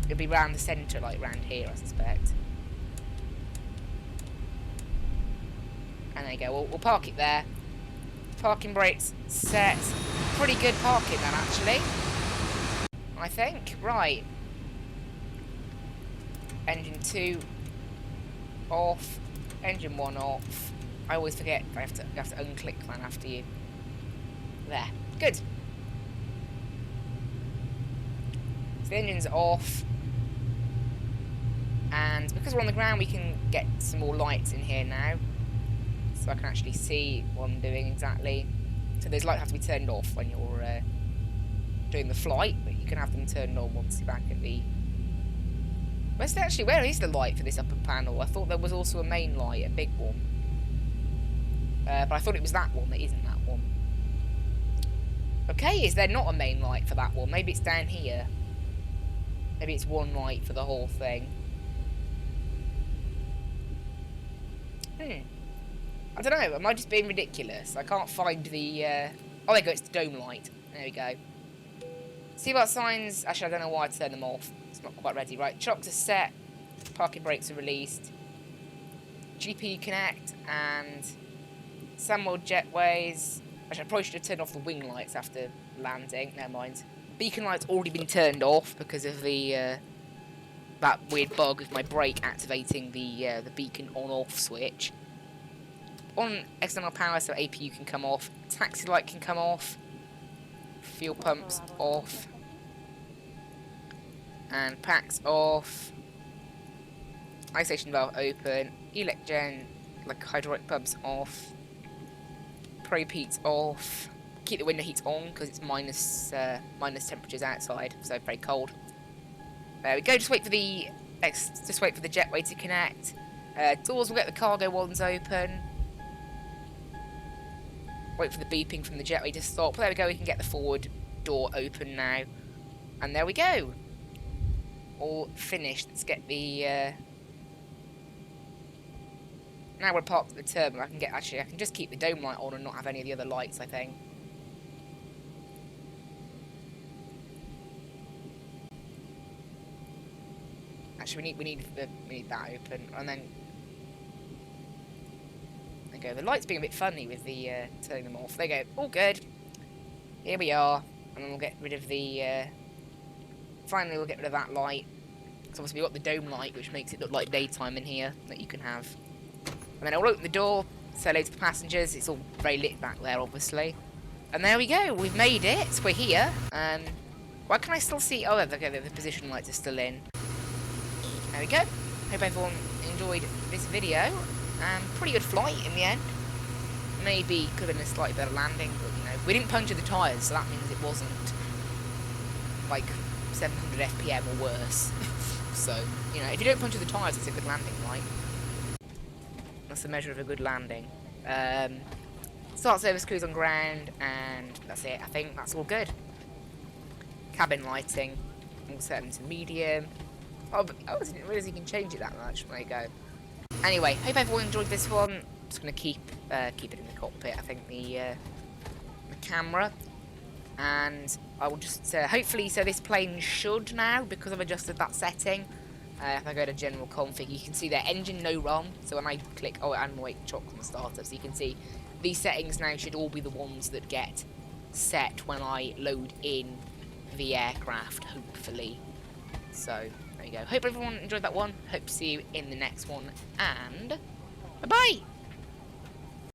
It'll be round the centre, like round here, I suspect. And there you go, we'll park it there. Parking brakes set. Pretty good parking then, actually, I think. Right. Engine 2 off. Engine 1 off. I always forget. You have to unclick that after you. There. Good. So the engine's off. And because we're on the ground, we can get some more lights in here now. So I can actually see what I'm doing exactly. So those lights have to be turned off when you're doing the flight, but you can have them turned on once you're back at the... Where is the light for this upper panel? I thought there was also a main light, a big one. But I thought it was that one. It isn't that one. Okay, is there not a main light for that one? Maybe it's down here. Maybe it's one light for the whole thing. I don't know. Am I just being ridiculous? I can't find the... Oh, there you go. It's the dome light. There we go. Seatbelt signs. Actually, I don't know why I turned them off. It's not quite ready. Right, chocks are set. Parking brakes are released. GPU connect and Samuel jetways. Actually, I probably should have turned off the wing lights after landing. Never mind. Beacon light's already been turned off because of the that weird bug with my brake activating the beacon on-off switch. On external power, so APU can come off. Taxi light can come off. Fuel pumps off. And packs off. Ice station valve open. Elec-gen, like hydraulic pumps off. Probe heats off. Keep the window heats on because it's minus temperatures outside, so very cold. There we go. Just wait for the jetway to connect. Doors will get the cargo ones open. Wait for the beeping from the jetway to stop. There we go. We can get the forward door open now, and there we go. All finished. Let's get the. Now we're parked at the terminal. I can just keep the dome light on and not have any of the other lights, I think. Actually, we need that open, and then there you go. The light's being a bit funny with the turning them off. There you go. All good. Here we are, and then we'll get rid of the. Finally, we'll get rid of that light. Because obviously we've got the dome light, which makes it look like daytime in here that you can have. And then I'll open the door, say hello to the passengers. It's all very lit back there, obviously. And there we go. We've made it. We're here. Why can I still see? Oh, okay, the position lights are still in. There we go. Hope everyone enjoyed this video. Pretty good flight in the end. Maybe could have been a slightly better landing, but you know, we didn't puncture the tyres, so that means it wasn't like 700 FPM or worse. So, you know, if you don't puncture the tyres, it's a good landing, right? That's the measure of a good landing. Start service cruise on ground, and that's it. I think that's all good. Cabin lighting, we'll set them to medium. Oh, but I didn't realise you can change it that much. There you go. Anyway, hope everyone enjoyed this one. I'm just going to keep it in the cockpit, I think, the camera. And I will just, hopefully, so this plane should now, because I've adjusted that setting. If I go to general config, you can see there, engine no run. So when I click, and wait, chock on the starter, so you can see these settings now should all be the ones that get set when I load in the aircraft, hopefully. So, there you go. Hope everyone enjoyed that one. Hope to see you in the next one, and bye-bye!